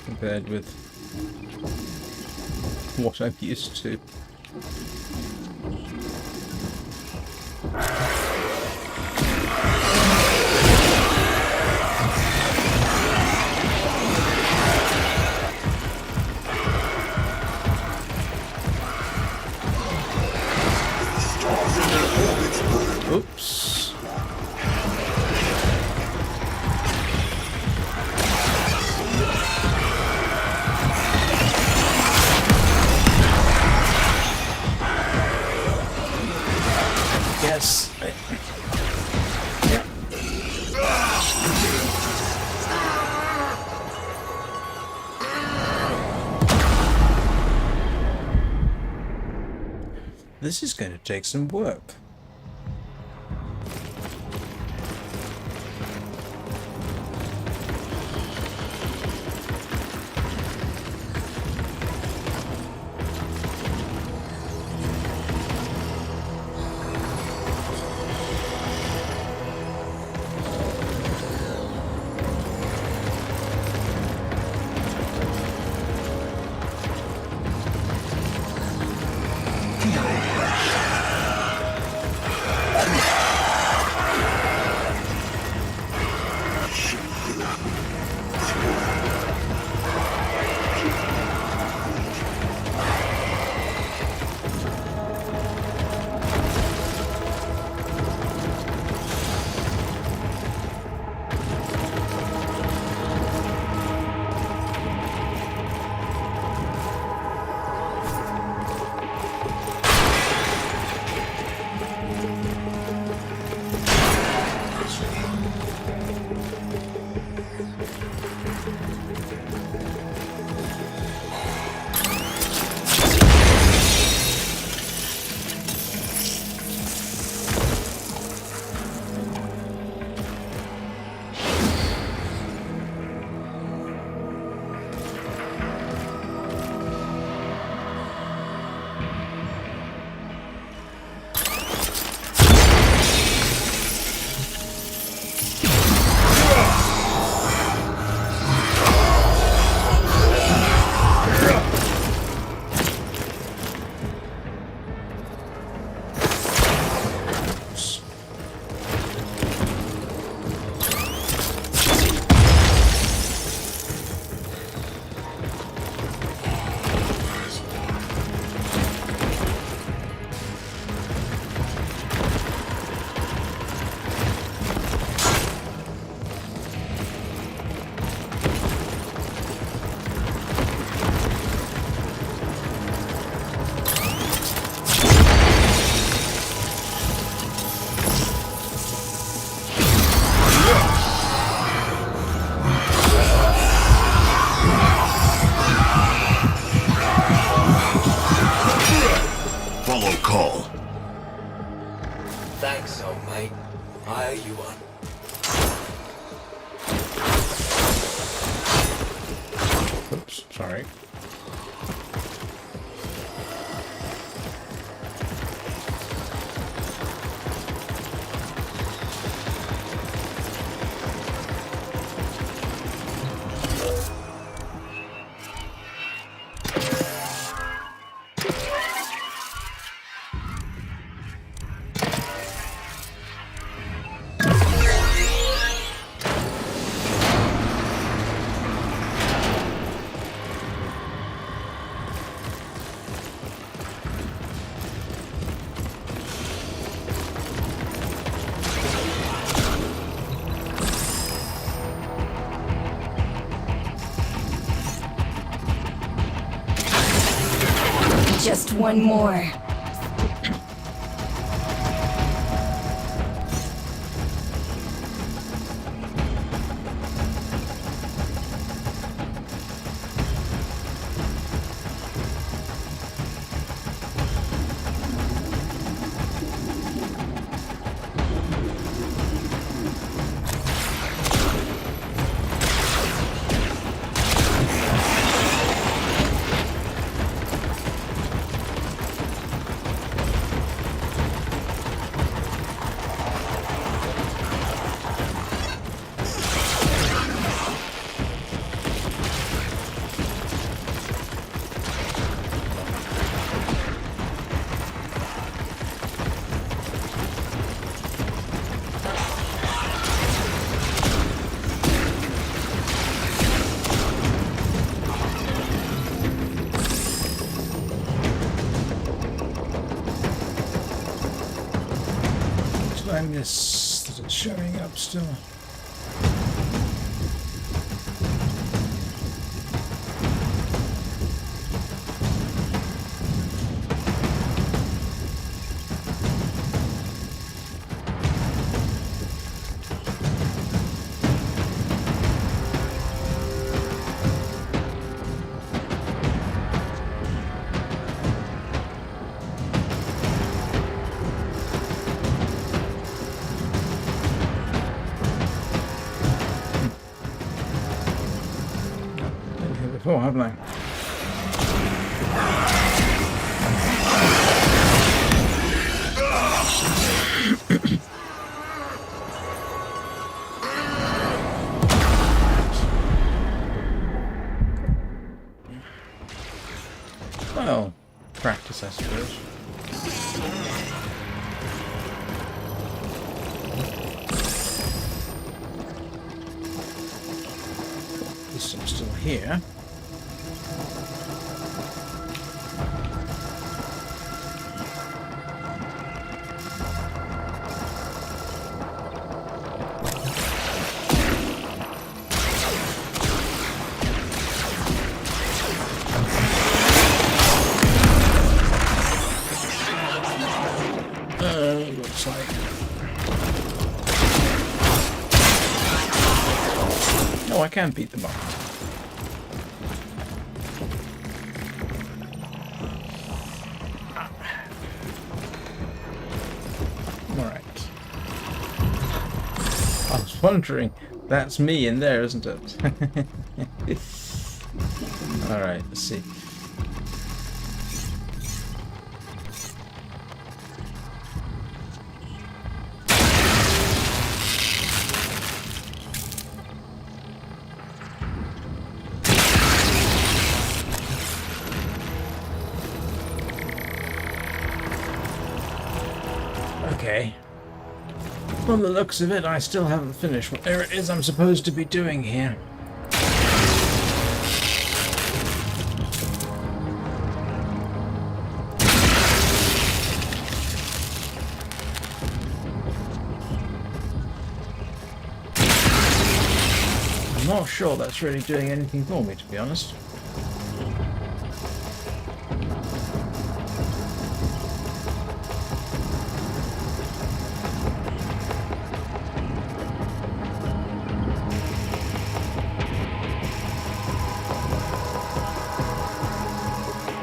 S1: compared with what I'm used to. Oops. Yes. Yeah. This is going to take some work.
S7: I you are.
S1: Oops, sorry.
S3: Just one more.
S1: I miss that it's showing up still. Before, haven't I? Well, practice, I suppose. At least I'm still here. Looks like. Oh, I can beat them up. Alright. I was wondering, that's me in there, isn't it? Alright, let's see. Okay. From the looks of it, I still haven't finished whatever it is I'm supposed to be doing here. I'm not sure that's really doing anything for me, to be honest.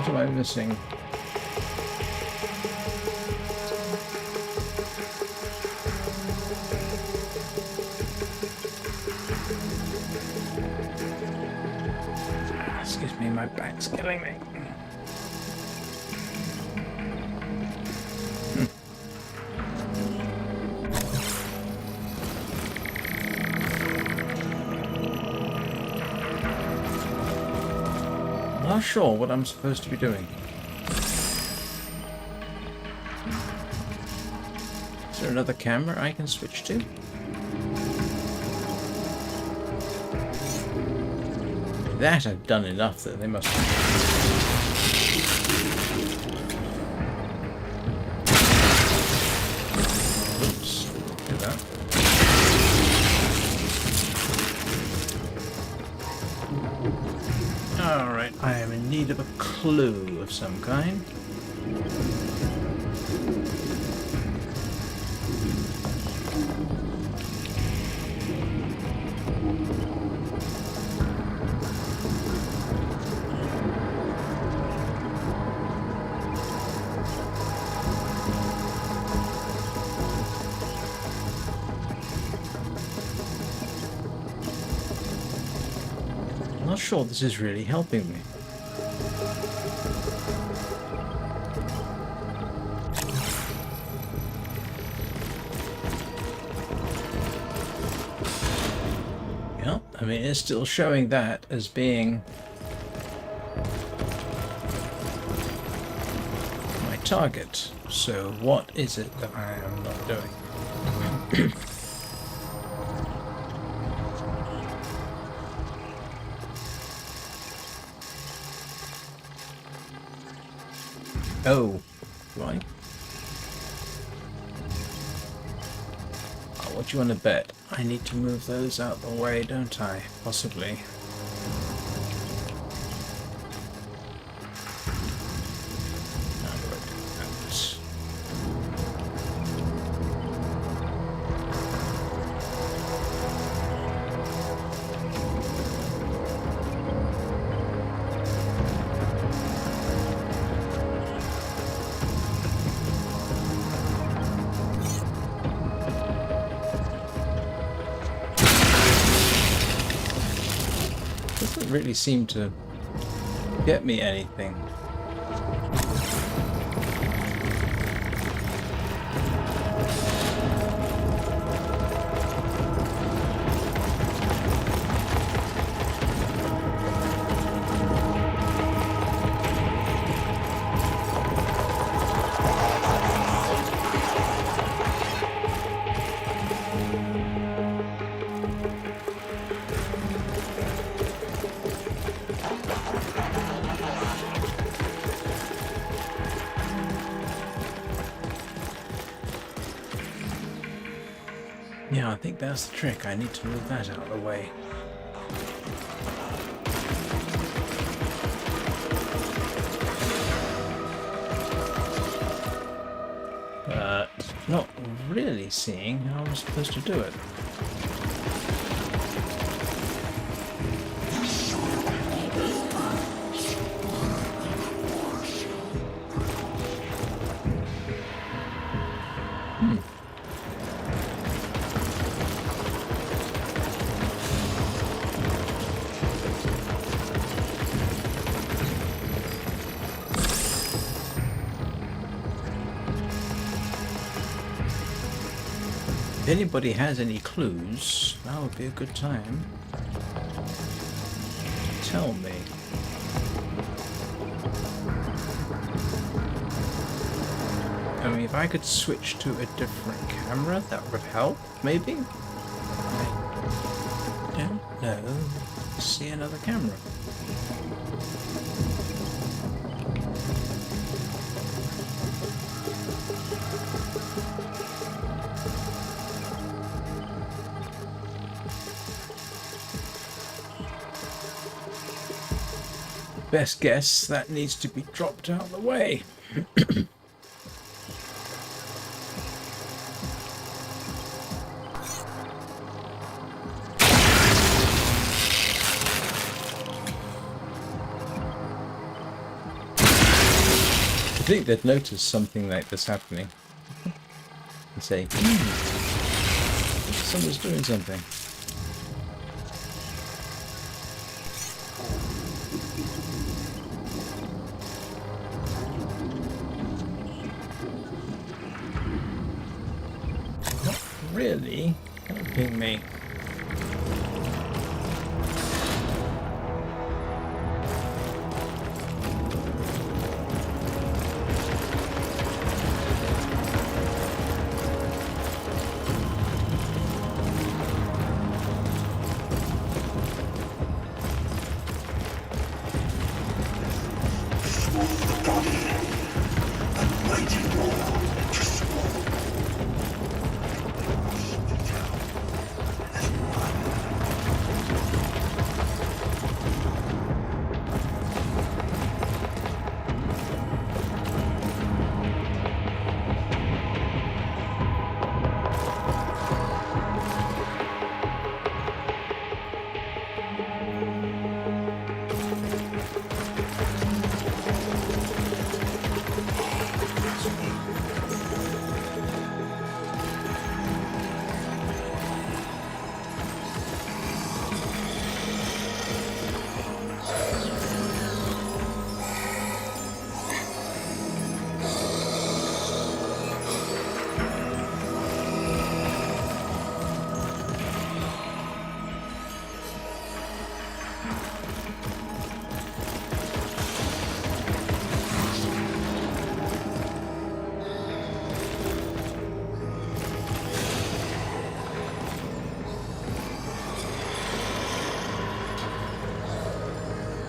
S1: What am I missing? Excuse me, my back's killing me. Not sure what I'm supposed to be doing. Is there another camera I can switch to? That I've done enough that they must. Oops, do that. Alright, I am in need of a clue of some kind. Not sure this is really helping me. Yeah, I mean, it's still showing that as being my target. So what is it that I am not doing? Oh, right. Oh, what do you want to bet? I need to move those out the way, don't I? Possibly. How do I do that? Doesn't really seem to get me anything. Yeah, I think that's the trick. I need to move that out of the way. But not really seeing how I'm supposed to do it. If anybody has any clues, that would be a good time to tell me. I mean, if I could switch to a different camera, that would help, maybe? I don't know. See another camera. Best guess, that needs to be dropped out of the way. I think they'd notice something like this happening and say, someone's doing something. really helping me.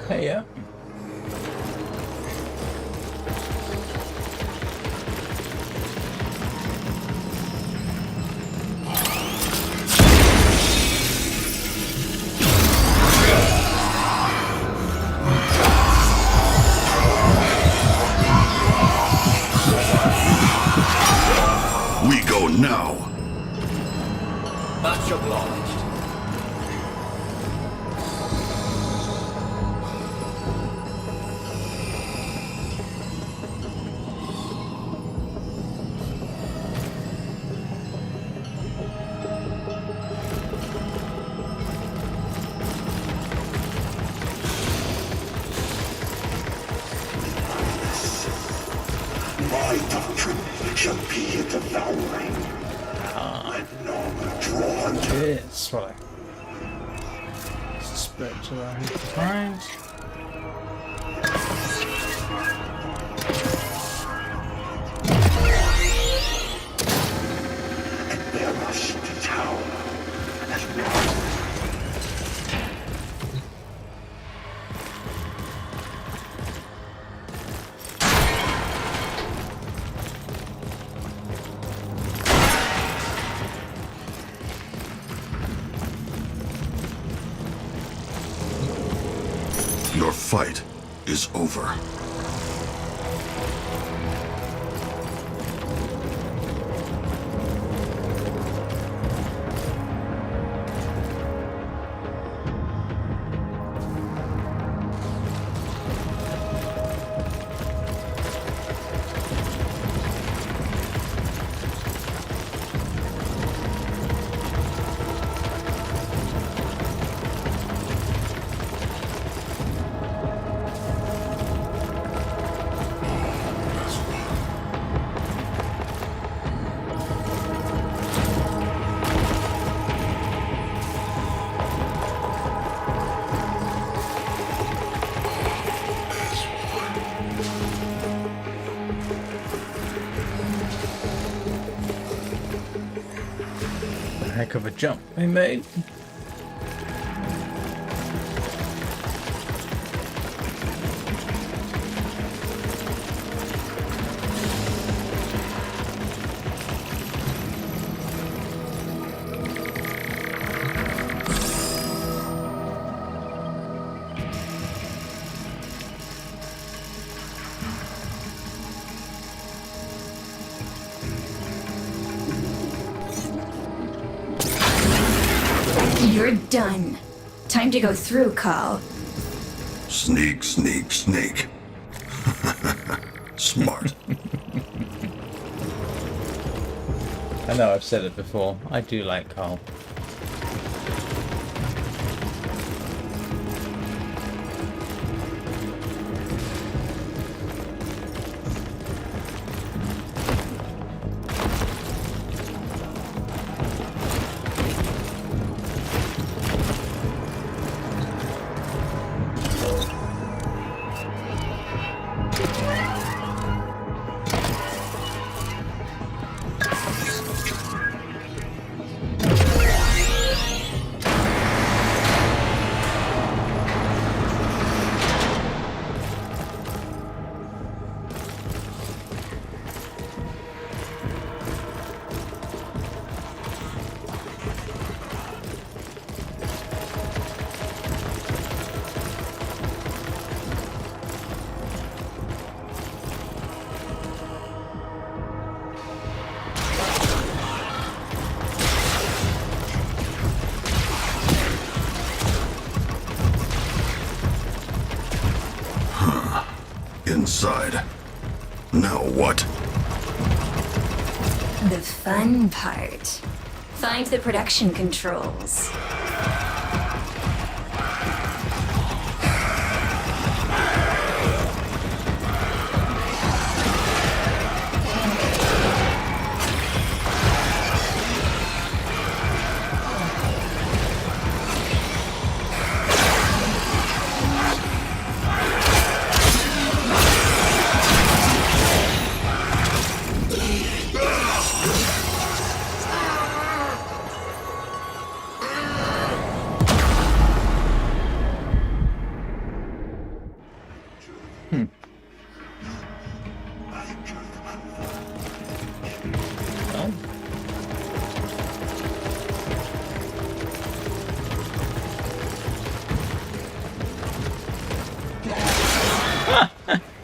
S1: Hey, yeah.
S5: We go now.
S7: Much obliged.
S5: My doctrine shall be a devouring. Let none draw unto
S1: It's what I suspect I have to find.
S5: and bear us to town as one. Your fight is over.
S1: Heck of a jump we made.
S3: You're done. Time to go through, Kahl.
S5: Sneak, sneak, sneak. Smart.
S1: I know I've said it before. I do like Kahl.
S5: Inside. Now what?
S3: The fun part. Find the production controls.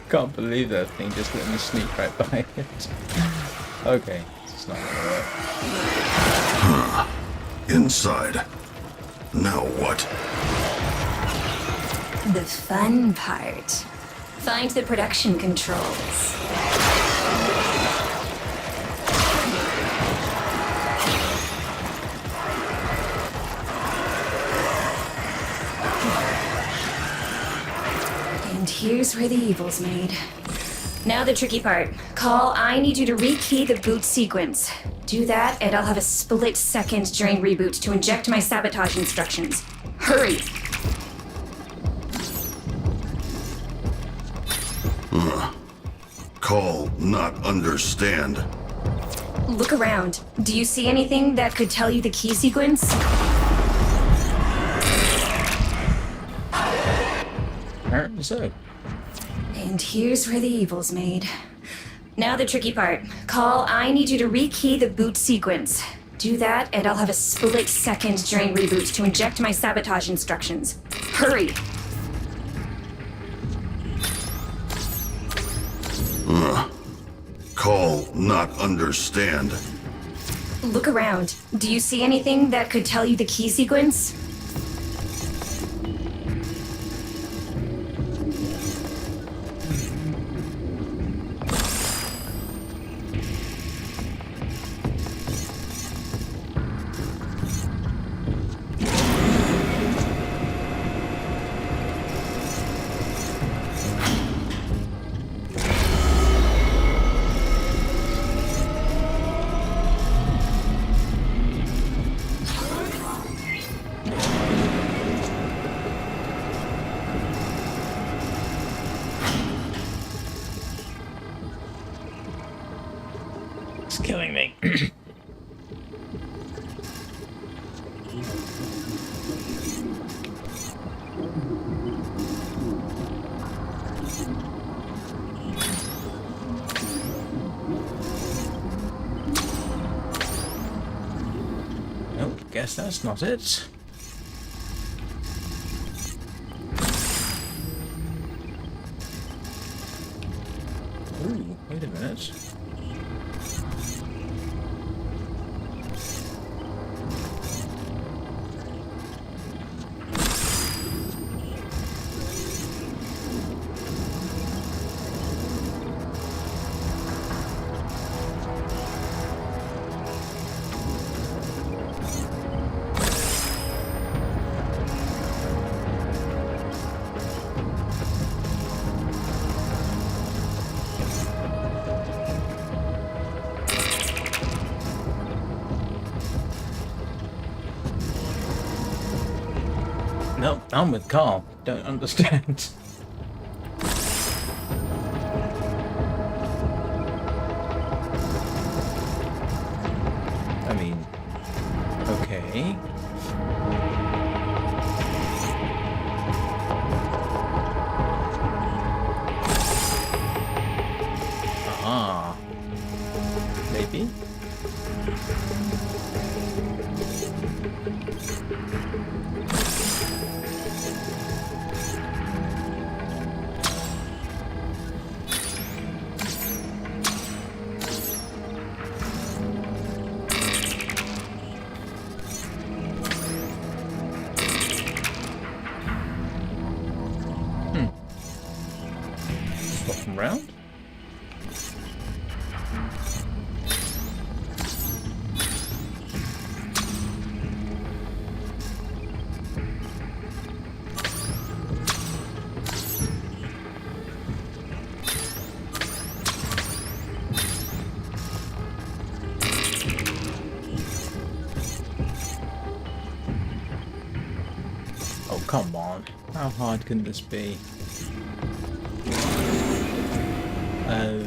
S1: Can't believe that thing just let me sneak right by it. Okay, it's not gonna work.
S5: Inside. Now what?
S3: The fun part. Find the production controls. And here's where the evil's made. Now the tricky part. Kahl, I need you to rekey the boot sequence. Do that, and I'll have a split second during reboot to inject my sabotage instructions. Hurry!
S5: Kahl not understand.
S3: Look around. Do you see anything that could tell you the key sequence?
S1: Apparently so.
S3: And here's where the evil's made. Now the tricky part. Kahl, I need you to rekey the boot sequence. Do that, and I'll have a split second during reboot to inject my sabotage instructions. Hurry!
S5: Kahl not understand.
S3: Look around. Do you see anything that could tell you the key sequence?
S1: It's killing me. Nope, guess that's not it. Ooh, wait a minute. Nope, I'm with Kahl. Don't understand. I mean, okay. Ah, maybe. Swap them round. Oh, come on. How hard can this be? Oh.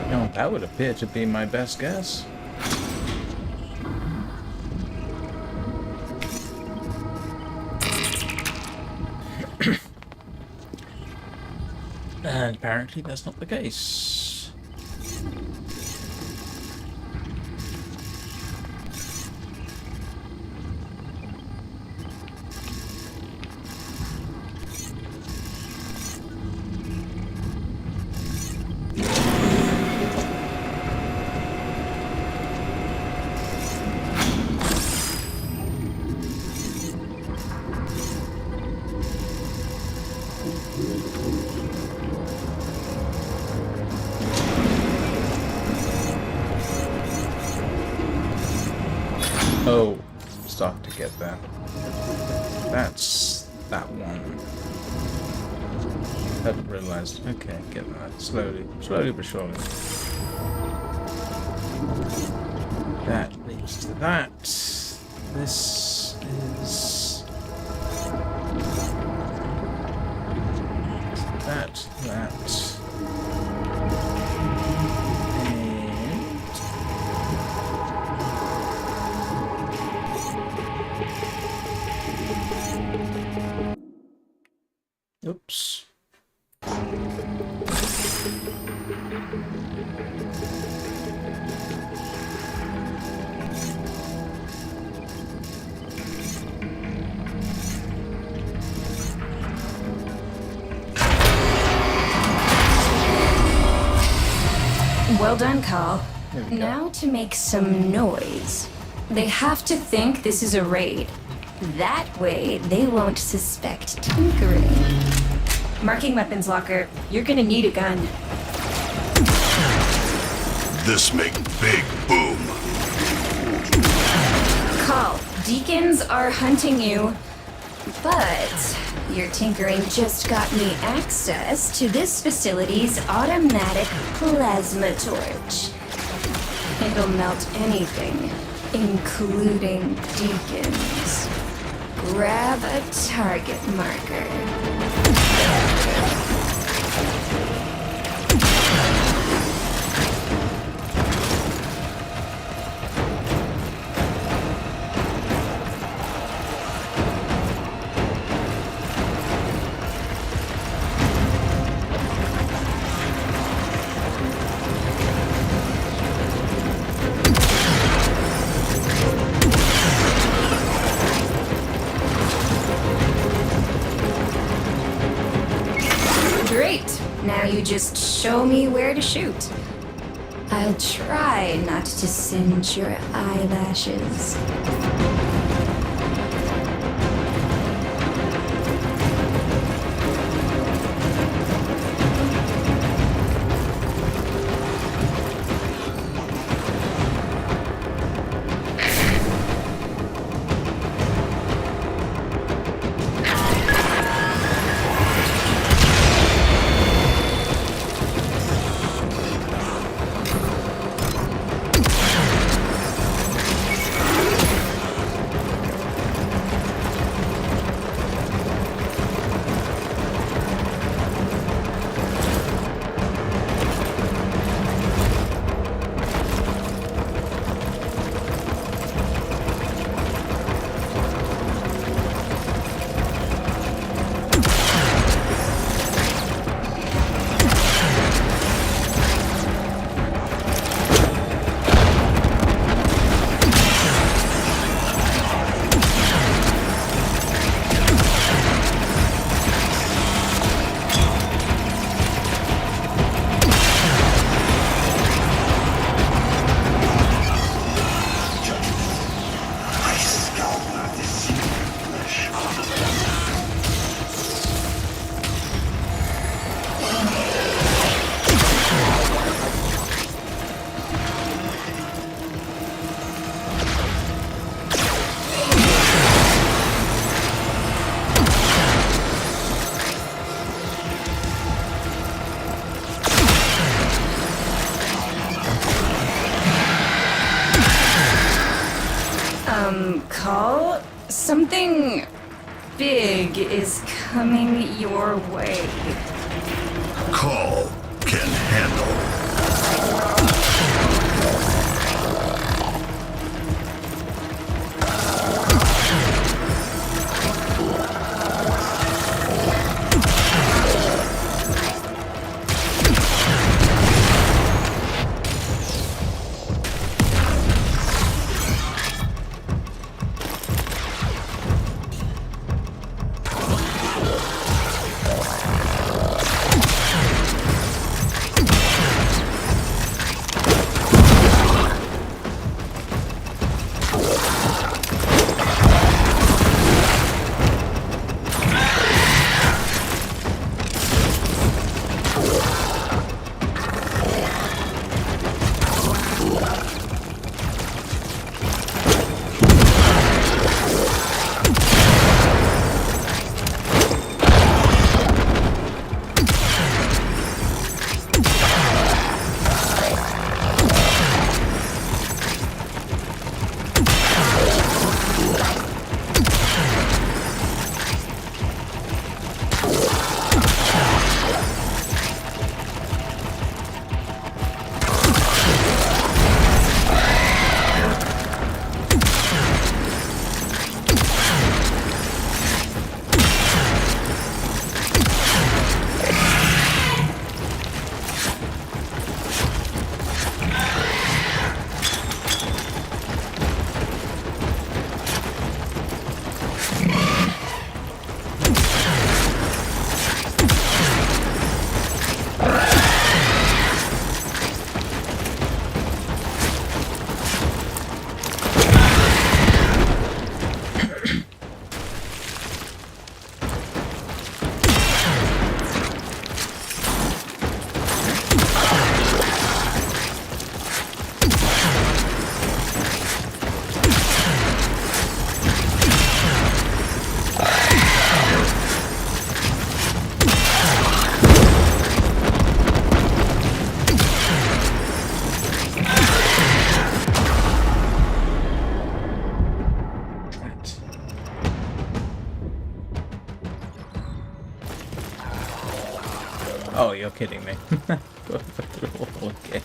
S1: No, that would appear to be my best guess. And apparently that's not the case. Oh, start to get that. That's that one. Haven't realized. Okay, get that slowly but surely. That leads to that. This is that. Oops.
S3: Well done, Kahl.
S1: There we go.
S3: Now to make some noise. They have to think this is a raid. That way, they won't suspect tinkering. Marking weapons locker. You're gonna need a gun.
S5: This make big boom.
S3: Kahl, deacons are hunting you. But your tinkering just got me access to this facility's automatic plasma torch. It'll melt anything, including deacons. Grab a target marker. Great. Now you just show me where to shoot. I'll try not to singe your eyelashes. Kahl, something big is coming your way.
S5: Kahl can handle.
S1: Oh, you're kidding me. Go through all again.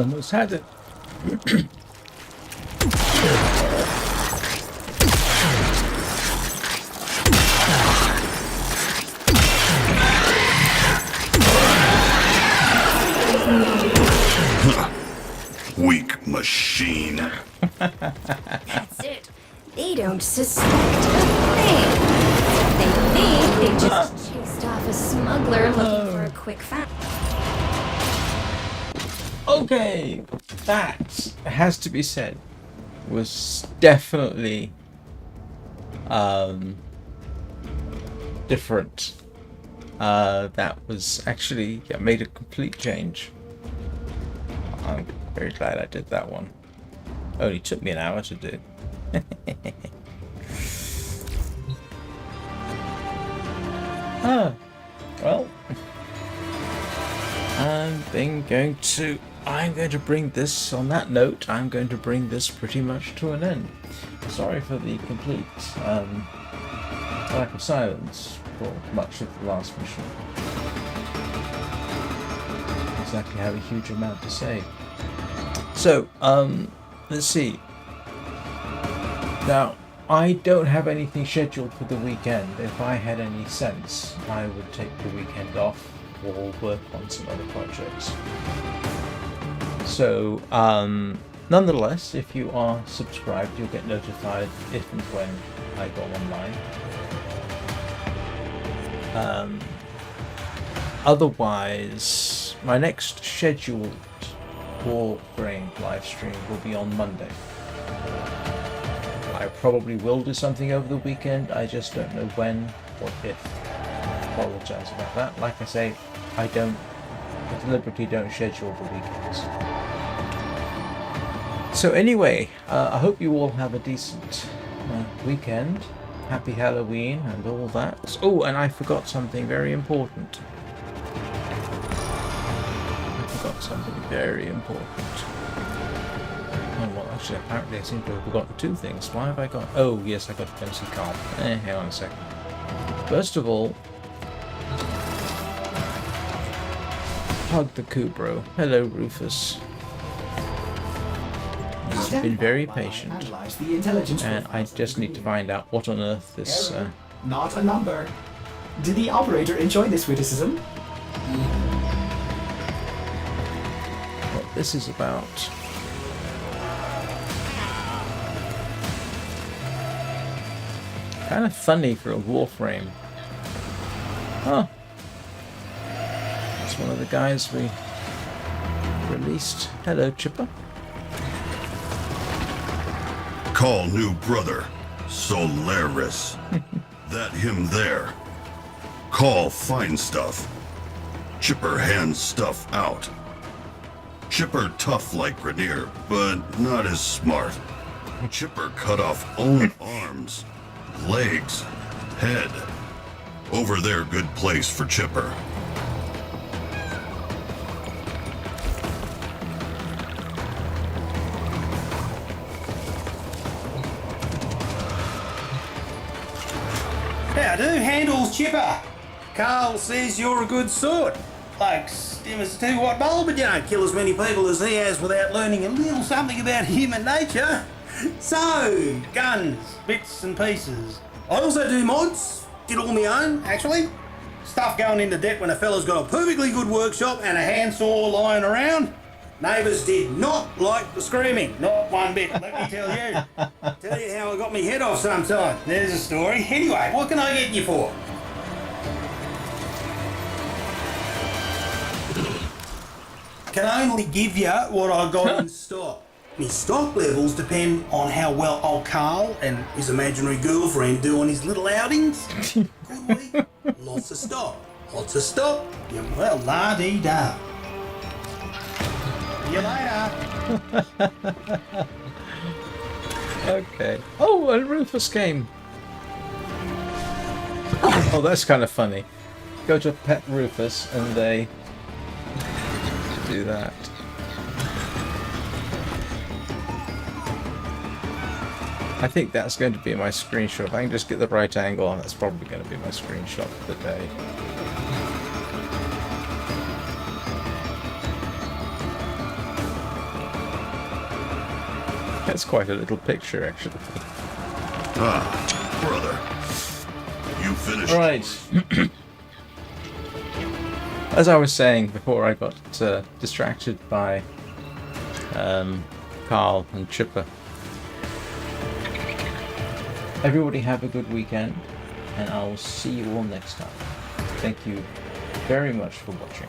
S1: almost had it.
S5: Weak machine.
S3: That's it. They don't suspect a thing. They think they just chased off a smuggler looking for a quick fast.
S1: Okay, that has to be said was definitely different. That was actually made a complete change. I'm very glad I did that one. Only took me an hour to do. Well, I'm going to bring this, on that note, I'm going to bring this pretty much to an end. Sorry for the complete lack of silence for much of the last mission. Exactly have a huge amount to say. So, let's see. Now, I don't have anything scheduled for the weekend. If I had any sense, I would take the weekend off or work on some other projects. So, nonetheless, if you are subscribed, you'll get notified if and when I go online. Otherwise, my next scheduled Warframe live stream will be on Monday. I probably will do something over the weekend, I just don't know when or if. I apologise about that. Like I say, I deliberately don't schedule the weekends. So anyway, I hope you all have a decent weekend. Happy Halloween and all that. Oh, and I forgot something very important. Oh, well, actually, apparently I seem to have forgotten two things. Why have I got... Oh, yes, I got to go see Kahl. Hang on a second. First of all, hug the Kubrow. Hello, Rufus. He's been very patient. And I just need to find out what on earth this...
S4: Not a number. Did the operator enjoy this witticism?
S1: What this is about. Kind of funny for a Warframe. Huh. That's one of the guys we released. Hello, Chipper.
S5: Kahl new brother, Solaris. That him there. Kahl find stuff. Chipper hands stuff out. Chipper tough like Grenier, but not as smart. Chipper cut off own arms, legs, head. Over there good place for Chipper.
S6: How do handles, Chipper? Kahl says you're a good sort. Like stim as a 2-watt bulb, but you don't kill as many people as he has without learning a little something about human nature. So, guns, bits and pieces. I also do mods. Did all my own, actually. Stuff going into debt when a fella's got a perfectly good workshop and a handsaw lying around. Neighbours did not like the screaming, not one bit, let me tell you. Tell you how I got my head off sometime. There's a story. Anyway, what can I get you for? Can only give you what I got in stock. My stock levels depend on how well old Kahl and his imaginary girlfriend do on his little outings. Good week, lots of stock. Lots of stock, yeah, well, la-dee-da. See you later.
S1: Okay. Oh, and Rufus came. Oh, that's kind of funny. Go to pet Rufus and they do that. I think that's going to be my screenshot. If I can just get the right angle, that's probably going to be my screenshot for the day. That's quite a little picture, actually.
S5: Ah, brother. You finished.
S1: All right. As I was saying before, I got distracted by Kahl and Chipper. Everybody have a good weekend, and I'll see you all next time. Thank you very much for watching.